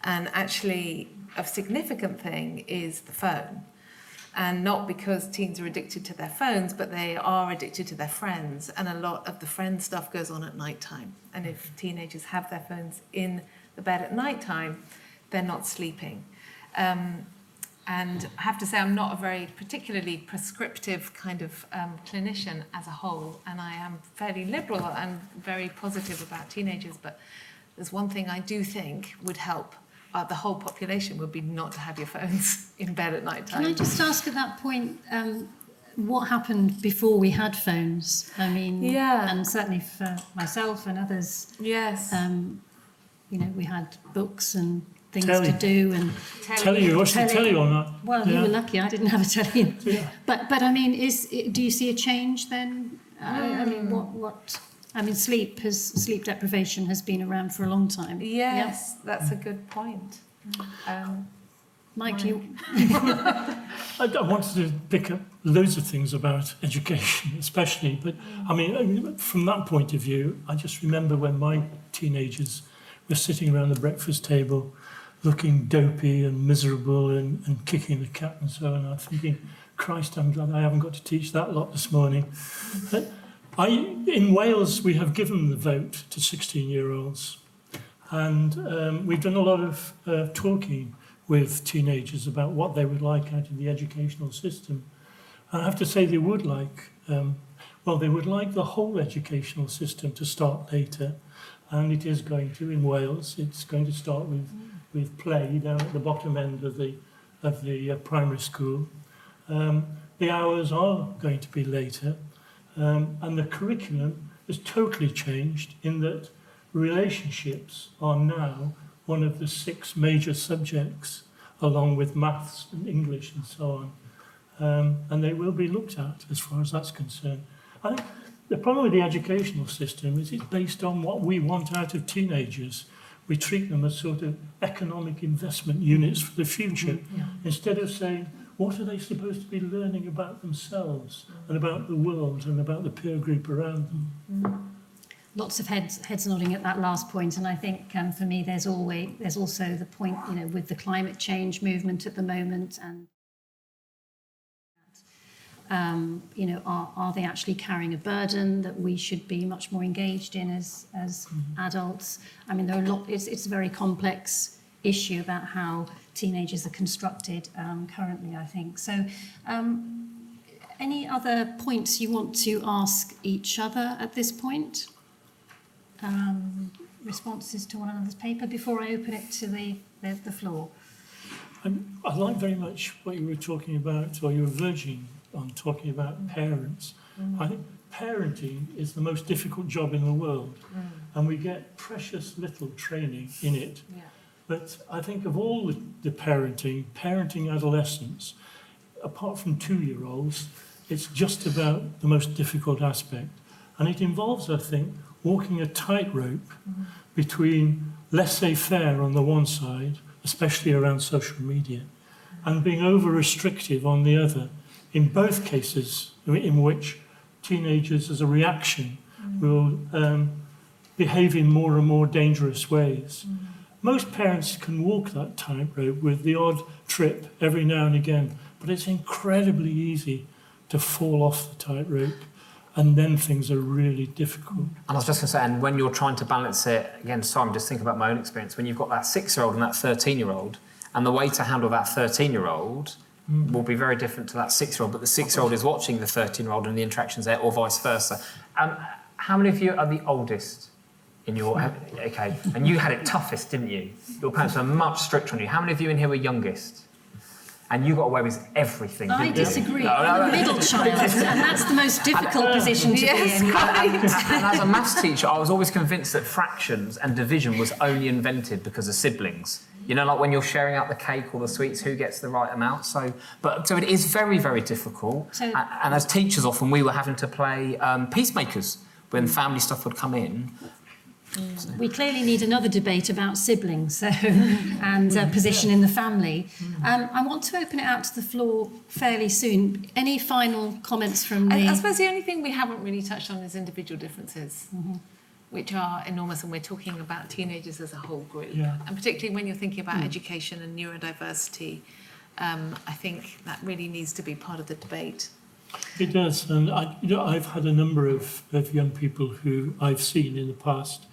And actually a significant thing is the phone. And not because teens are addicted to their phones, but they are addicted to their friends. And a lot of the friend stuff goes on at nighttime. And if teenagers have their phones in the bed at nighttime, they're not sleeping. And I have to say, I'm not a very particularly prescriptive kind of clinician as a whole, and I am fairly liberal and very positive about teenagers, but there's one thing I do think would help the whole population would be not to have your phones in bed at night time. Can I just ask at that point, what happened before we had phones? I mean, and certainly for myself and others, yes, we had books and things Telly. to do, and Telly, you watched the telly or not? well, you were lucky. I didn't have a telly. But I mean, do you see a change then? I mean, what? I mean, sleep deprivation has been around for a long time. Yes, that's a good point. Mike, you. I wanted to pick up loads of things about education, especially, but I mean, from that point of view, I just remember when my teenagers were sitting around the breakfast table, looking dopey and miserable and kicking the cat and so on. I'm thinking, Christ, I'm glad I haven't got to teach that lot this morning. But in Wales, we have given the vote to 16-year-olds. And we've done a lot of talking with teenagers about what they would like out of the educational system. And I have to say they would like, they would like the whole educational system to start later. And it is going to in Wales. It's going to start with play down at the bottom end of the primary school. The hours are going to be later, and the curriculum has totally changed in that relationships are now one of the 6 major subjects, along with maths and English and so on, and they will be looked at as far as that's concerned. I think the problem with the educational system is it's based on what we want out of teenagers. We treat them as sort of economic investment units for the future, instead of saying, what are they supposed to be learning about themselves and about the world and about the peer group around them? Lots of heads nodding at that last point, and I think for me there's also the point, with the climate change movement at the moment, and are they actually carrying a burden that we should be much more engaged in as adults? I mean, there are it's a very complex issue about how teenagers are constructed currently, I think. So any other points you want to ask each other at this point? Responses to one another's paper before I open it to the floor? I like very much what you were talking about, or you were verging on talking about parents. I think parenting is the most difficult job in the world, and we get precious little training in it. Yeah. But I think of all the parenting adolescents, apart from 2-year-olds, it's just about the most difficult aspect. And it involves, I think, walking a tightrope between laissez-faire on the one side, especially around social media, and being over-restrictive on the other, in both cases in which teenagers, as a reaction, will behave in more and more dangerous ways. Most parents can walk that tightrope with the odd trip every now and again, but it's incredibly easy to fall off the tightrope, and then things are really difficult. And I was just going to say, and when you're trying to balance it, again, sorry, I'm just thinking about my own experience, when you've got that 6-year-old and that 13-year-old, and the way to handle that 13-year-old will be very different to that 6-year-old, but the 6-year-old is watching the 13-year-old and the interactions there, or vice versa. How many of you are the oldest in your... Okay, and you had it toughest, didn't you? Your parents were much stricter on you. How many of you in here were youngest? And you got away with everything, didn't I you? disagree. I'm the middle child, and that's the most difficult position to be in. And as a maths teacher, I was always convinced that fractions and division was only invented because of siblings. You know, like when you're sharing out the cake or the sweets, who gets the right amount? So it is very, very difficult. So, and as teachers, often we were having to play peacemakers when family stuff would come in. We clearly need another debate about siblings and position in the family. I want to open it out to the floor fairly soon. Any final comments from the... I suppose the only thing we haven't really touched on is individual differences, which are enormous, and we're talking about teenagers as a whole group. Yeah. And particularly when you're thinking about education and neurodiversity, I think that really needs to be part of the debate. It does, and I've had a number of young people who I've seen in the past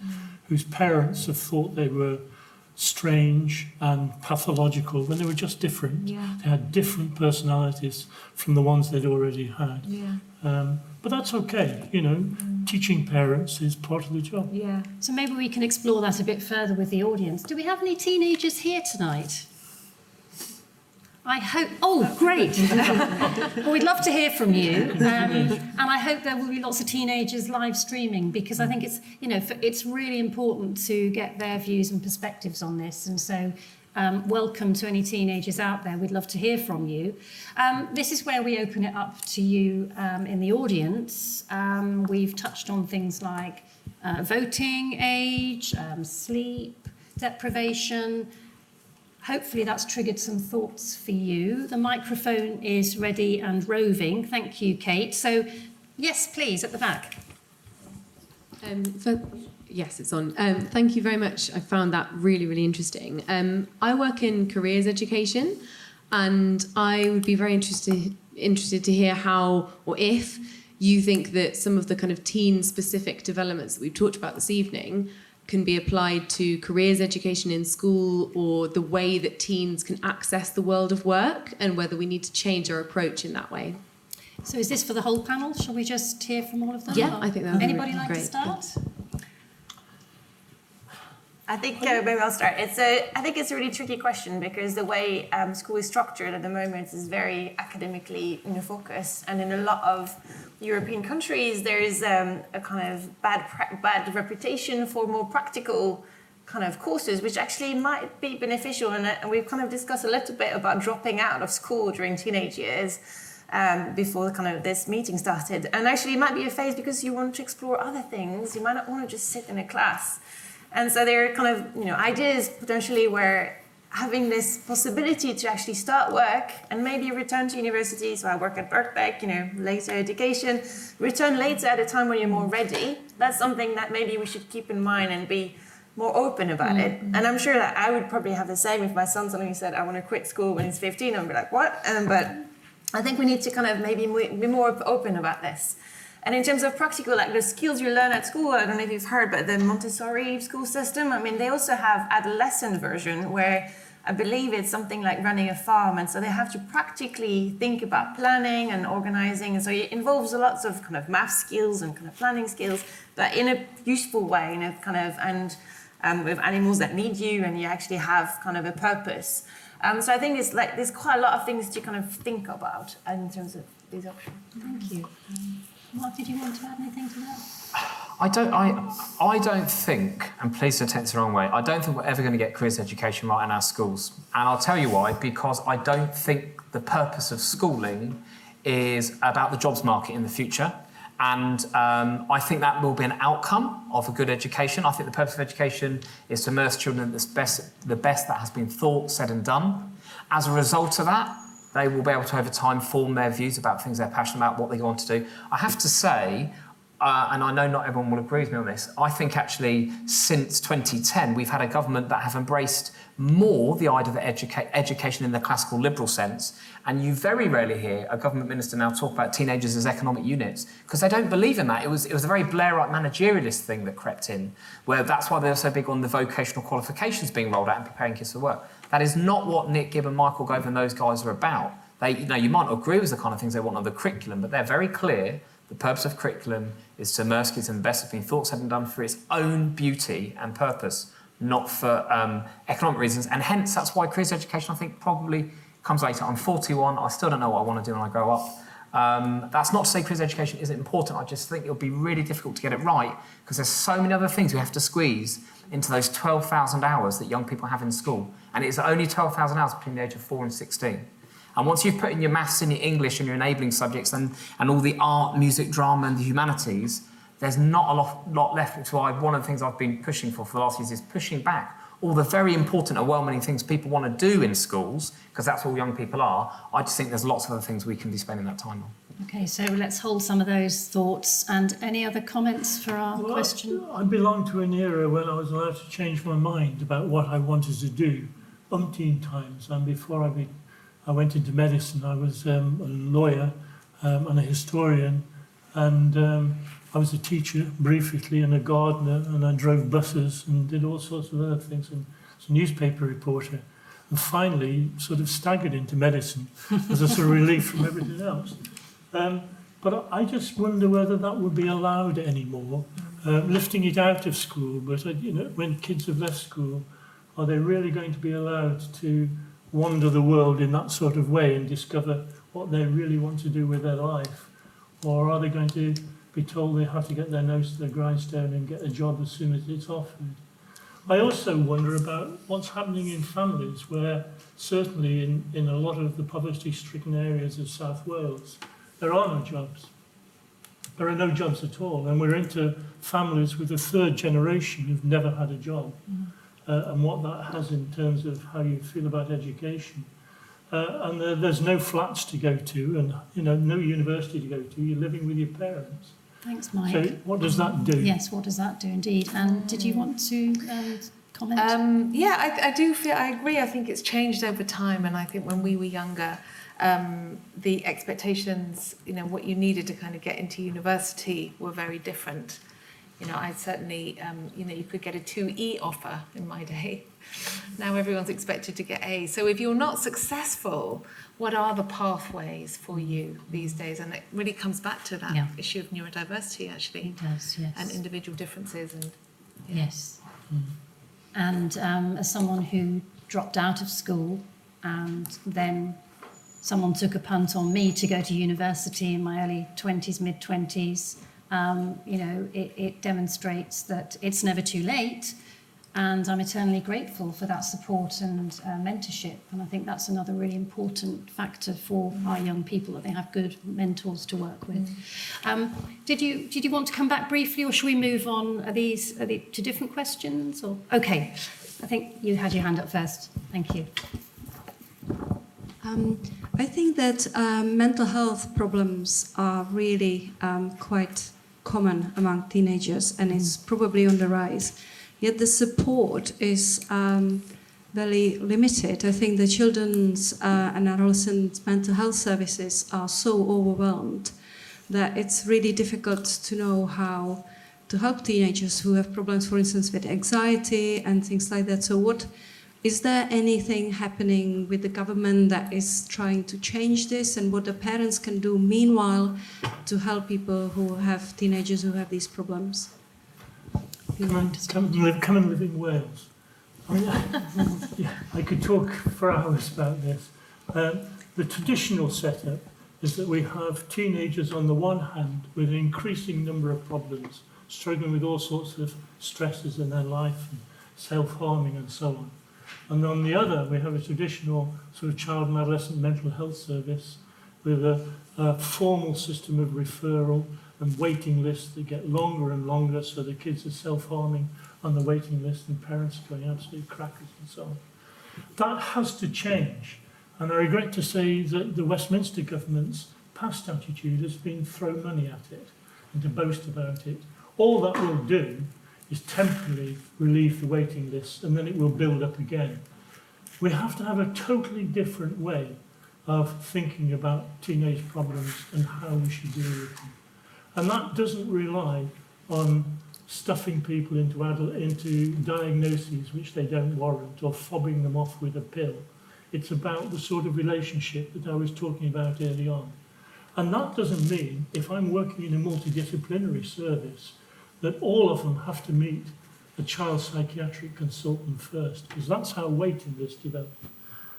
whose parents have thought they were strange and pathological when they were just different. Yeah. They had different personalities from the ones they'd already had. Yeah. But that's okay, you know, teaching parents is part of the job. Yeah. So maybe we can explore that a bit further with the audience. Do we have any teenagers here tonight? I hope... Oh, great. Well, we'd love to hear from you. And I hope there will be lots of teenagers live streaming, because I think it's, you know, it's really important to get their views and perspectives on this. And so welcome to any teenagers out there. We'd love to hear from you. This is where we open it up to you in the audience. We've touched on things like voting age, sleep, deprivation. Hopefully that's triggered some thoughts for you. The microphone is ready and roving. Thank you, Kate. So, yes, please, at the back. Yes, it's on. Thank you very much. I found that really, really interesting. I work in careers education, and I would be very interested to hear how, or if, you think that some of the kind of teen-specific developments that we've talked about this evening can be applied to careers education in school, or the way that teens can access the world of work, and whether we need to change our approach in that way. So is this for the whole panel? Shall we just hear from all of them? Yeah, I think that would be Anybody really like to great. start? I think maybe I'll start. I think it's a really tricky question, because the way school is structured at the moment is very academically focused, and in a lot of European countries there is a kind of bad reputation for more practical kind of courses, which actually might be beneficial. And we've kind of discussed a little bit about dropping out of school during teenage years. Before kind of this meeting started, and actually it might be a phase because you want to explore other things. You might not want to just sit in a class. And so there are kind of, ideas potentially where having this possibility to actually start work and maybe return to university. So I work at Birkbeck, later education, return later at a time when you're more ready. That's something that maybe we should keep in mind and be more open about it. And I'm sure that I would probably have the same if my son suddenly said, I want to quit school when he's 15. I'd be like, what? But I think we need to kind of maybe be more open about this. And in terms of practical, like the skills you learn at school, I don't know if you've heard, but the Montessori school system, I mean, they also have adolescent version where I believe it's something like running a farm. And so they have to practically think about planning and organizing. And so it involves lots of kind of math skills and kind of planning skills, but in a useful way, in a kind of, and with animals that need you, and you actually have kind of a purpose. So I think it's like there's quite a lot of things to kind of think about in terms of these options. Thank you. Mark, did you want to add anything to that? I don't think, and please don't take this the wrong way, I don't think we're ever going to get careers education right in our schools. And I'll tell you why, because I don't think the purpose of schooling is about the jobs market in the future. And I think that will be an outcome of a good education. I think the purpose of education is to immerse children in the best that has been thought, said and done. As a result of that, they will be able to over time form their views about things they're passionate about, what they want to do. I have to say, and I know not everyone will agree with me on this, I think actually since 2010 we've had a government that have embraced more the idea of education in the classical liberal sense, and you very rarely hear a government minister now talk about teenagers as economic units, because they don't believe in that. It was a very Blairite managerialist thing that crept in, where that's why they're so big on the vocational qualifications being rolled out and preparing kids for work. That is not what Nick Gibb and Michael Gove and those guys are about. They, you might not agree with the kind of things they want on the curriculum, but they're very clear. The purpose of curriculum is to immerse kids in the best that's been thought, said and done for its own beauty and purpose, not for economic reasons. And hence, that's why careers education, I think, probably comes later. I'm 41. I still don't know what I want to do when I grow up. That's not to say careers education isn't important. I just think it'll be really difficult to get it right because there's so many other things we have to squeeze into those 12,000 hours that young people have in school. And it's only 12,000 hours between the age of 4 and 16. And once you've put in your maths and your English and your enabling subjects and all the art, music, drama and the humanities, there's not a lot left, which is why one of the things I've been pushing for the last years is pushing back all the very important and well-meaning things people want to do in schools, because that's all young people are. I just think there's lots of other things we can be spending that time on. Okay, so let's hold some of those thoughts. And any other comments for our question? I belong to an era when I was allowed to change my mind about what I wanted to do umpteen times. And before I went into medicine, I was a lawyer and a historian, and I was a teacher briefly and a gardener, and I drove buses and did all sorts of other things, and was a newspaper reporter, and finally sort of staggered into medicine as a sort of relief from everything else. But I just wonder whether that would be allowed anymore, lifting it out of school. But when kids have left school, are they really going to be allowed to wander the world in that sort of way and discover what they really want to do with their life? Or are they going to be told they have to get their nose to the grindstone and get a job as soon as it's offered? I also wonder about what's happening in families where, certainly in a lot of the poverty-stricken areas of South Wales, there are no jobs. There are no jobs at all, and we're into families with a third generation who've never had a job. And what that has in terms of how you feel about education. And there's no flats to go to, and no university to go to. You're living with your parents. Thanks, Mike. So what does that do? Yes, what does that do indeed? And did you want to comment? Yeah, I do feel, I agree. I think it's changed over time, and I think when we were younger, the expectations, what you needed to kind of get into university were very different. I certainly, you could get a 2E offer in my day. Now everyone's expected to get A. So if you're not successful, what are the pathways for you these days? And it really comes back to that issue of neurodiversity, actually. It does, yes. And individual differences. And Yes. And as someone who dropped out of school and then someone took a punt on me to go to university in my early 20s, mid-20s, it demonstrates that it's never too late, and I'm eternally grateful for that support and mentorship. And I think that's another really important factor for our young people, that they have good mentors to work with. Did you want to come back briefly, or should we move on? Are they to different questions? Or okay, I think you had your hand up first. Thank you. I think that mental health problems are really quite common among teenagers, and it's probably on the rise. Yet the support is very limited. I think the children's and adolescent mental health services are so overwhelmed that it's really difficult to know how to help teenagers who have problems, for instance, with anxiety and things like that. So is there anything happening with the government that is trying to change this, and what the parents can do meanwhile to help people who have teenagers who have these problems? Come and live in Wales. I mean, yeah, I could talk for hours about this. The traditional setup is that we have teenagers on the one hand with an increasing number of problems, struggling with all sorts of stresses in their life, and self-harming and so on. And on the other, we have a traditional sort of child and adolescent mental health service with a formal system of referral and waiting lists that get longer and longer, so the kids are self-harming on the waiting list and parents are going absolute crackers and so on. That has to change. And I regret to say that the Westminster government's past attitude has been throw money at it and to boast about it. All that will do is temporarily relieve the waiting list, and then it will build up again. We have to have a totally different way of thinking about teenage problems and how we should deal with them. And that doesn't rely on stuffing people into diagnoses which they don't warrant or fobbing them off with a pill. It's about the sort of relationship that I was talking about early on. And that doesn't mean, if I'm working in a multidisciplinary service, that all of them have to meet a child psychiatric consultant first, because that's how waiting lists develop.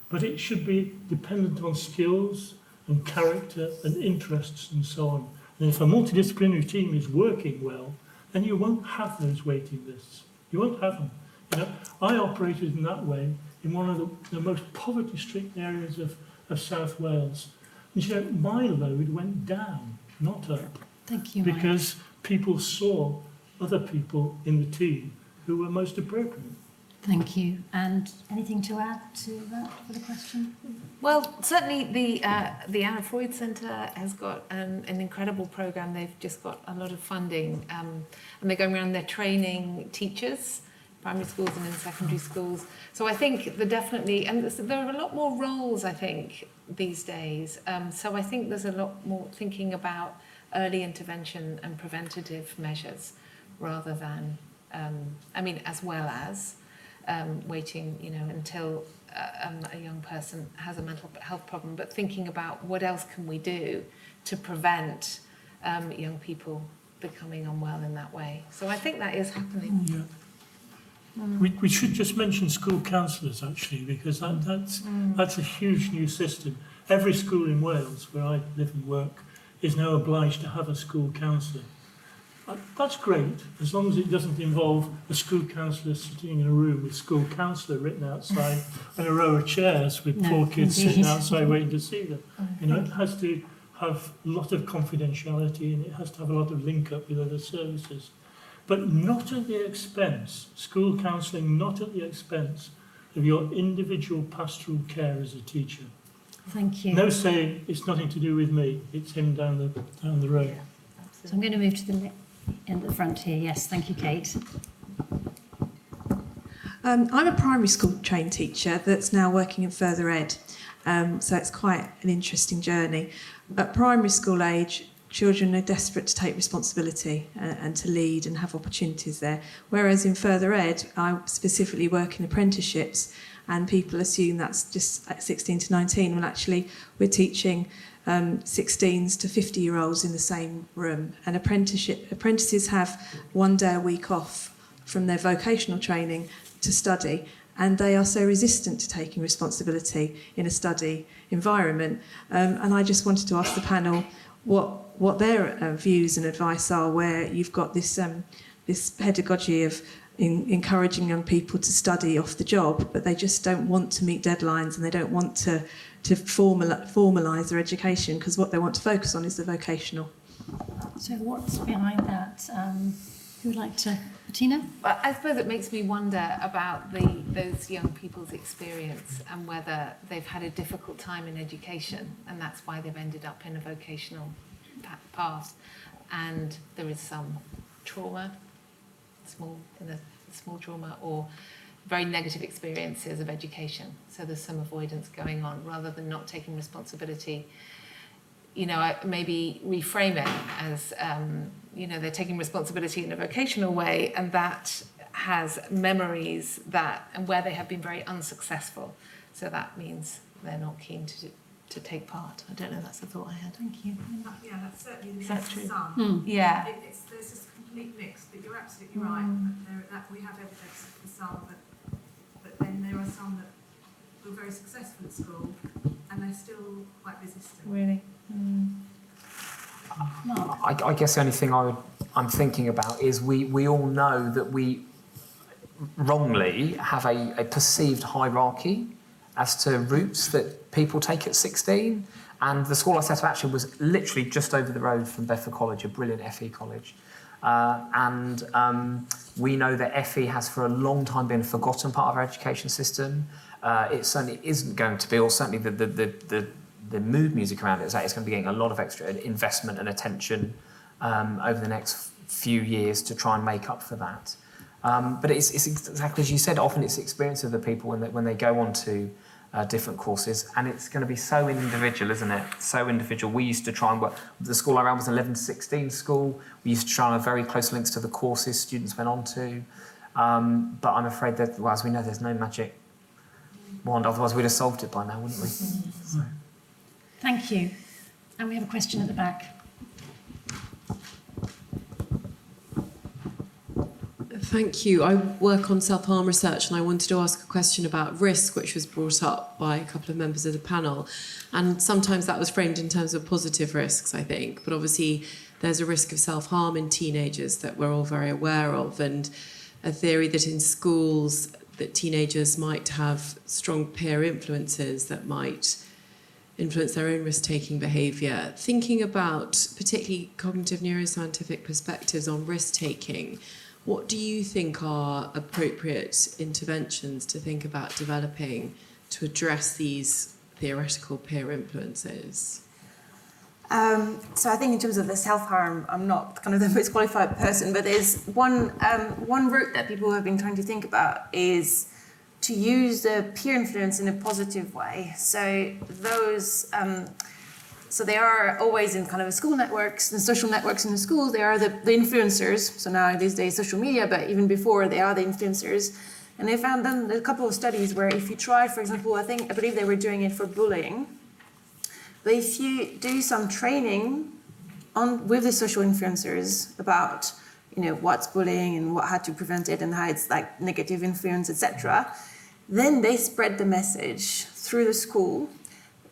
But it should be dependent on skills and character and interests and so on. And if a multidisciplinary team is working well, then you won't have those waiting lists. You won't have them. You know, I operated in that way in one of the most poverty-stricken areas of South Wales. And you know, my load went down, not up. Thank you, Mike. Because people saw other people in the team who were most appropriate. Thank you. And anything to add to that for the question? Well, certainly the Anna Freud Centre has got an incredible programme. They've just got a lot of funding, and they're going around, they're training teachers, primary schools and in secondary schools. So I think there are a lot more roles, I think, these days. So I think there's a lot more thinking about early intervention and preventative measures rather than, as well as waiting, until a young person has a mental health problem, but thinking about what else can we do to prevent young people becoming unwell in that way. So I think that is happening. Yeah. We should just mention school counsellors, actually, because that's a huge new system. Every school in Wales, where I live and work, is now obliged to have a school counsellor. That's great, as long as it doesn't involve a school counsellor sitting in a room with school counsellor written outside and a row of chairs with poor kids sitting outside waiting to see them. It has to have a lot of confidentiality, and it has to have a lot of link up with other services. But not at the expense, school counselling not at the expense of your individual pastoral care as a teacher. Thank you. No saying, it's nothing to do with me, it's him down the road. Yeah, so I'm going to move to the in the front here. Yes, thank you, Kate. I'm a primary school trained teacher that's now working in further ed, so it's quite an interesting journey. At primary school age, children are desperate to take responsibility and to lead and have opportunities there, whereas in further ed, I specifically work in apprenticeships, and people assume that's just at 16 to 19, when actually we're teaching 16s to 50-year-olds in the same room. And apprentices have 1 day a week off from their vocational training to study, and they are so resistant to taking responsibility in a study environment. And I just wanted to ask the panel what their views and advice are, where you've got this pedagogy of encouraging young people to study off the job, but they just don't want to meet deadlines, and they don't want to formalise their education, because what they want to focus on is the vocational. So what's behind that? Who would like to? Bettina? Well, I suppose it makes me wonder about those young people's experience and whether they've had a difficult time in education, and that's why they've ended up in a vocational path. And there is some trauma, small trauma, or very negative experiences of education. So there's some avoidance going on rather than not taking responsibility. maybe reframe it as, they're taking responsibility in a vocational way, and that has memories and where they have been very unsuccessful. So that means they're not keen to take part. I don't know, that's a thought I had. Thank you. Yeah, that's certainly the Is that case for true? some. Yeah. There's this complete mix, but you're absolutely right. That we have evidence for some, but then there are some that were very successful at school and they're still quite resistant. Really? I guess the only thing I'm thinking about is we all know that we wrongly have a perceived hierarchy as to routes that people take at 16. And the school I set up actually was literally just over the road from Bedford College, a brilliant FE college. We know that FE has for a long time been a forgotten part of our education system. It certainly isn't going to be, or certainly the mood music around it is that it's going to be getting a lot of extra investment and attention over the next few years to try and make up for that. But it's exactly as you said, often it's the experience of the people when they go on to different courses, and it's going to be so individual, isn't it? So individual. We used to try and work, the school I ran was an 11 to 16 school. We used to try and have very close links to the courses students went on to. But I'm afraid that, well, as we know, there's no magic wand, otherwise we'd have solved it by now, wouldn't we? So. Thank you. And we have a question at the back. Thank you. I work on self-harm research, and I wanted to ask a question about risk, which was brought up by a couple of members of the panel. And sometimes that was framed in terms of positive risks, I think. But obviously, there's a risk of self-harm in teenagers that we're all very aware of, and a theory that in schools that teenagers might have strong peer influences that might influence their own risk-taking behaviour. Thinking about particularly cognitive neuroscientific perspectives on risk-taking, what do you think are appropriate interventions to think about developing to address these theoretical peer influences? So I think in terms of the self-harm, I'm not kind of the most qualified person, but there's one route that people have been trying to think about is to use the peer influence in a positive way. So those, so they are always in kind of school networks and social networks in the schools. They are the influencers. So now these days social media, but even before they are the influencers. And they found them a couple of studies where if you try, for example, I believe they were doing it for bullying. But if you do some training with the social influencers about, what's bullying and how to prevent it and how it's like negative influence, etc., then they spread the message through the school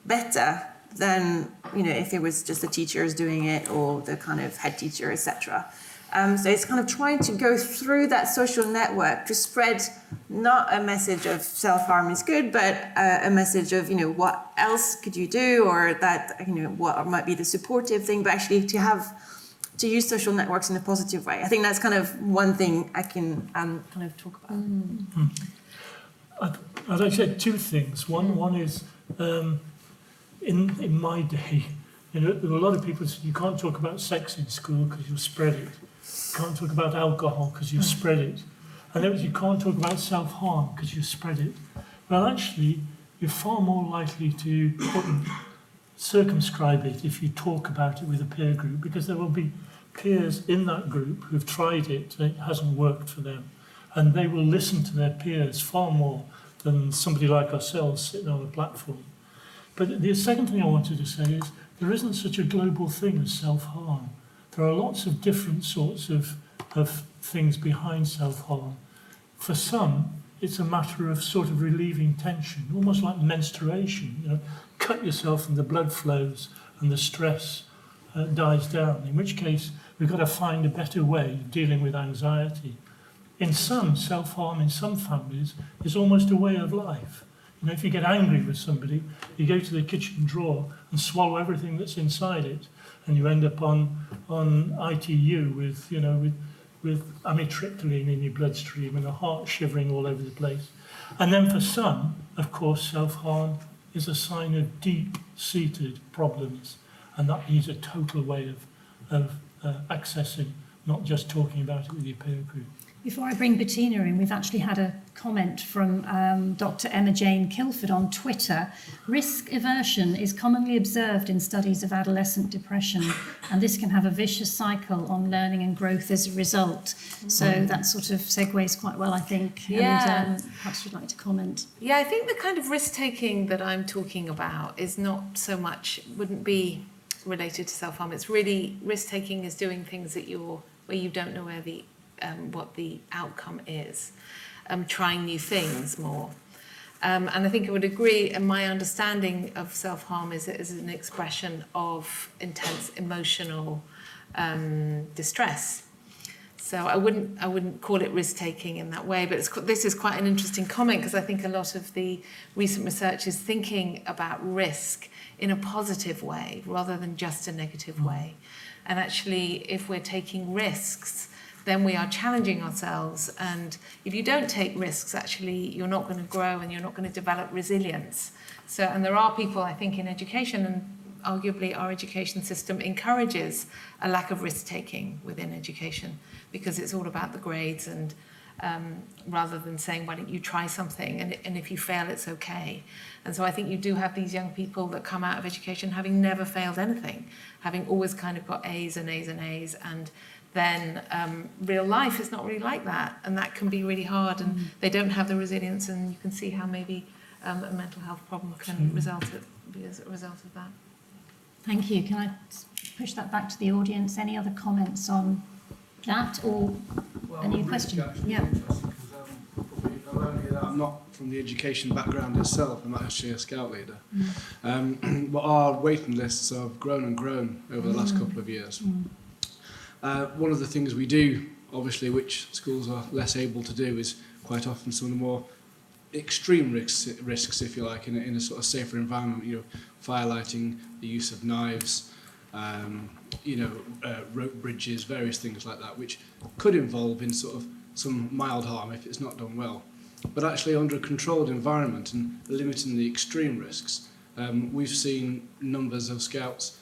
better than if it was just the teachers doing it or the kind of head teacher, etc. So it's kind of trying to go through that social network to spread not a message of self-harm is good, but a message of, what else could you do, or that, what might be the supportive thing, but actually to use social networks in a positive way. I think that's kind of one thing I can kind of talk about. I'd like to say two things. One is, in my day, there were a lot of people who said you can't talk about sex in school because you'll spread it. You can't talk about alcohol because you spread it. And then you can't talk about self-harm because you spread it. Well, actually, you're far more likely to circumscribe it if you talk about it with a peer group, because there will be peers in that group who've tried it and it hasn't worked for them. And they will listen to their peers far more than somebody like ourselves sitting on a platform. But the second thing I wanted to say is there isn't such a global thing as self-harm. There are lots of different sorts of things behind self-harm. For some, it's a matter of sort of relieving tension, almost like menstruation. Cut yourself and the blood flows and the stress dies down, in which case we've got to find a better way of dealing with anxiety. In some, self-harm in some families is almost a way of life. If you get angry with somebody, you go to the kitchen drawer and swallow everything that's inside it, and you end up on ITU with amitriptyline in your bloodstream and a heart shivering all over the place. And then for some, of course, self-harm is a sign of deep-seated problems, and that needs a total way of accessing, not just talking about it with your peer group. Before I bring Bettina in, we've actually had a comment from Dr. Emma Jane Kilford on Twitter. Risk aversion is commonly observed in studies of adolescent depression, and this can have a vicious cycle on learning and growth as a result. So that sort of segues quite well, I think. Yeah. And perhaps you'd like to comment. Yeah, I think the kind of risk-taking that I'm talking about is not so much, wouldn't be related to self-harm. It's really, risk-taking is doing things where you don't know where what the outcome is, trying new things more. And I think I would agree, and my understanding of self-harm is an expression of intense emotional distress. So I wouldn't call it risk-taking in that way, but this is quite an interesting comment, because I think a lot of the recent research is thinking about risk in a positive way rather than just a negative way. And actually, if we're taking risks, then we are challenging ourselves. And if you don't take risks, actually, you're not going to grow and you're not going to develop resilience. So, and there are people, I think, in education, and arguably our education system encourages a lack of risk-taking within education, because it's all about the grades, and rather than saying, why don't you try something, and if you fail, it's okay. And so I think you do have these young people that come out of education having never failed anything, having always kind of got A's and A's and A's, and then real life is not really like that, and that can be really hard, and they don't have the resilience, and you can see how maybe a mental health problem can be as a result of that. Thank you. Can I push that back to the audience? Any other comments on that, or a new question? Yeah. Not only that, I'm not from the education background itself, I'm actually a scout leader. But our waiting lists have grown and grown over the last couple of years. One of the things we do, obviously, which schools are less able to do, is quite often some of the more extreme risks, if you like, in a sort of safer environment. You know, firelighting, the use of knives, rope bridges, various things like that, which could involve in sort of some mild harm if it's not done well. But actually, under a controlled environment and limiting the extreme risks, we've seen numbers of scouts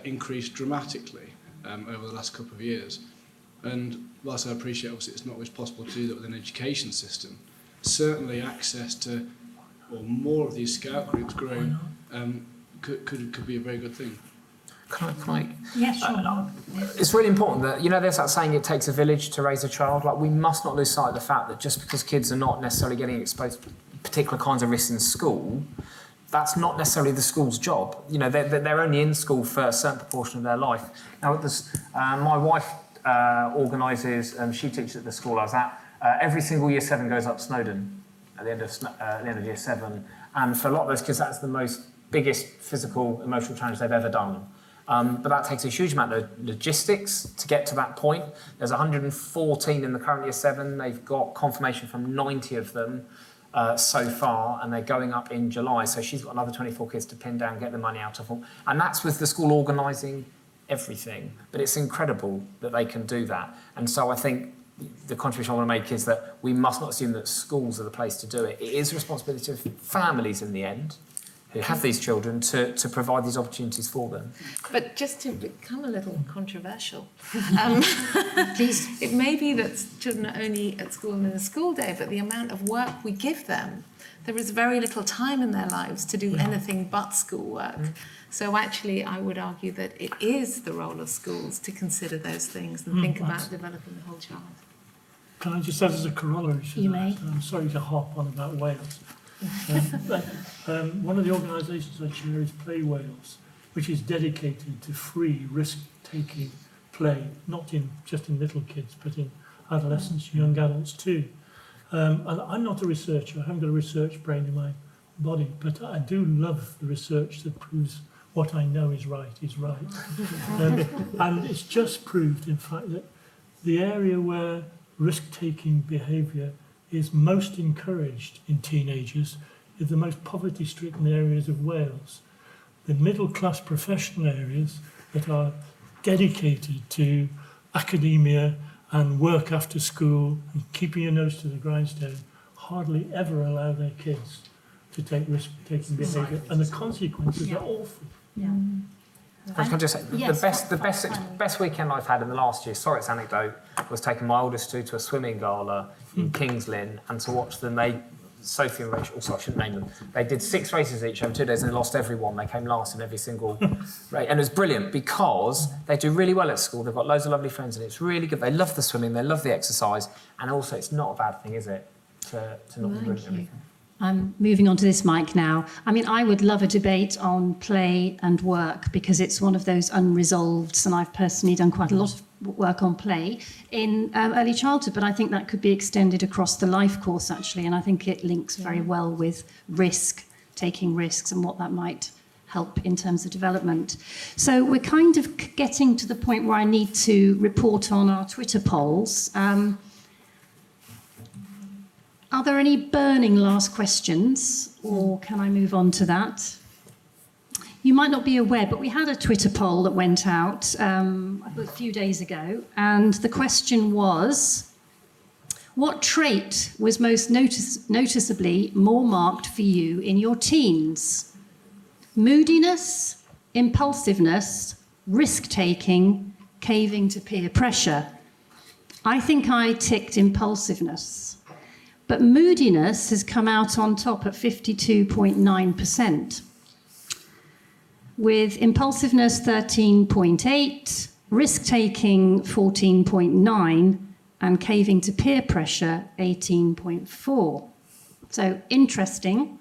increase dramatically over the last couple of years. And whilst I appreciate, obviously, it's not always possible to do that with an education system, certainly access to, or more of these scout groups growing, could be a very good thing. Can I? Yeah, sure. It's really important that, there's that saying, it takes a village to raise a child. Like, we must not lose sight of the fact that just because kids are not necessarily getting exposed to particular kinds of risks in school, that's not necessarily the school's job. They're only in school for a certain proportion of their life. Now, my wife organises, she teaches at the school I was at, every single year 7 goes up Snowdon at the end of year 7. And for a lot of those kids, that's the biggest physical, emotional challenge they've ever done. But that takes a huge amount of logistics to get to that point. There's 114 in the current year 7. They've got confirmation from 90 of them so far, and they're going up in July. So she's got another 24 kids to pin down, get the money out of them. And that's with the school organising everything. But it's incredible that they can do that. And so I think the contribution I want to make is that we must not assume that schools are the place to do it. It is the responsibility of families in the end, who have these children, to provide these opportunities for them. But just to become a little controversial, please, it may be that children are only at school in the school day, but the amount of work we give them, there is very little time in their lives to do anything but schoolwork. So actually, I would argue that it is the role of schools to consider those things and think about developing the whole child. Can I just add as a corollary to You that? may. I'm sorry to hop on about Wales. One of the organisations I chair is Play Wales, which is dedicated to free, risk-taking play, not just in little kids, but in adolescents, young adults too. And I'm not a researcher, I haven't got a research brain in my body, but I do love the research that proves what I know is right. And it's just proved, in fact, that the area where risk-taking behaviour is most encouraged in teenagers is the most poverty-stricken areas of Wales. The middle-class professional areas that are dedicated to academia and work after school and keeping your nose to the grindstone hardly ever allow their kids to take risk-taking behaviour, and the consequences are awful. Yeah. Can I just say, Yes, the best weekend I've had in the last year, sorry it's anecdote, was taking my oldest two to a swimming gala in Kings Lynn and to watch them. Sophie and Rachel, also I shouldn't name them, they did 6 races each over 2 days and they lost every one. They came last in every single race. And it was brilliant because they do really well at school. They've got loads of lovely friends and it's really good. They love the swimming, they love the exercise, and also it's not a bad thing, is it, to not be good at everything. I'm moving on to this mic now. I mean, I would love a debate on play and work because it's one of those unresolved, and I've personally done quite a lot of work on play in early childhood, but I think that could be extended across the life course, actually, and I think it links very well with taking risks, and what that might help in terms of development. So we're kind of getting to the point where I need to report on our Twitter polls. Are there any burning last questions, or can I move on to that? You might not be aware, but we had a Twitter poll that went out a few days ago, and the question was, what trait was most noticeably more marked for you in your teens? Moodiness, impulsiveness, risk-taking, caving to peer pressure. I think I ticked impulsiveness. But moodiness has come out on top at 52.9%, with impulsiveness 13.8, risk-taking 14.9, and caving to peer pressure 18.4. So interesting.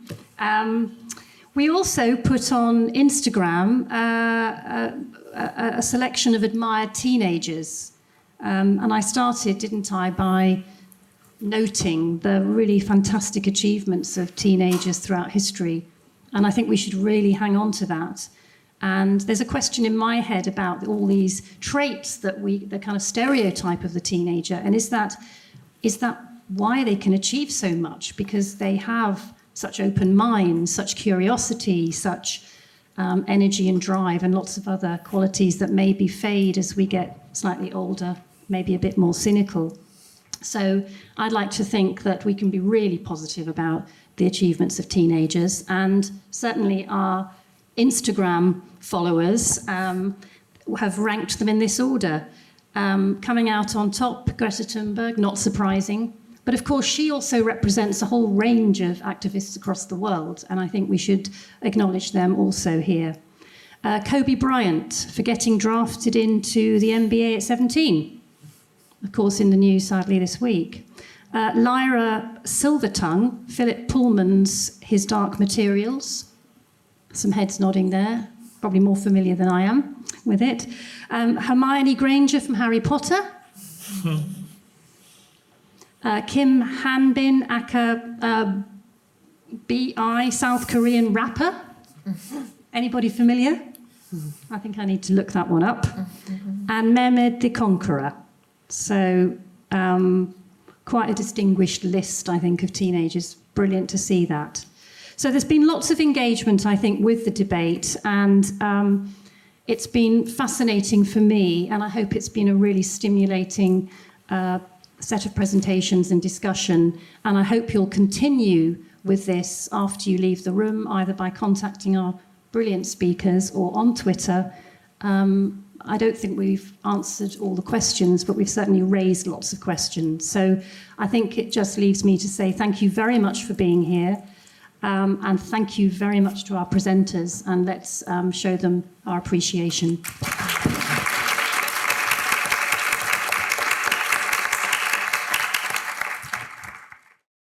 We also put on Instagram a selection of admired teenagers. And I started, didn't I, by noting the really fantastic achievements of teenagers throughout history. And I think we should really hang on to that. And there's a question in my head about all these traits that the kind of stereotype of the teenager. And is that why they can achieve so much? Because they have such open minds, such curiosity, such energy and drive, and lots of other qualities that maybe fade as we get slightly older, maybe a bit more cynical. So I'd like to think that we can be really positive about the achievements of teenagers, and certainly our Instagram followers have ranked them in this order. Coming out on top, Greta Thunberg, not surprising. But of course, she also represents a whole range of activists across the world, and I think we should acknowledge them also here. Kobe Bryant, for getting drafted into the NBA at 17. Of course, in the news, sadly, this week. Lyra Silvertongue, Philip Pullman's His Dark Materials. Some heads nodding there, probably more familiar than I am with it. Hermione Granger from Harry Potter. Kim Hanbin Aka B.I., South Korean rapper. Anybody familiar? I think I need to look that one up. And Mehmed the Conqueror. So quite a distinguished list, I think, of teenagers. Brilliant to see that. So there's been lots of engagement, I think, with the debate, and it's been fascinating for me, and I hope it's been a really stimulating set of presentations and discussion, and I hope you'll continue with this after you leave the room, either by contacting our brilliant speakers or on Twitter. I don't think we've answered all the questions, but we've certainly raised lots of questions. So I think it just leaves me to say thank you very much for being here, and thank you very much to our presenters, and let's show them our appreciation.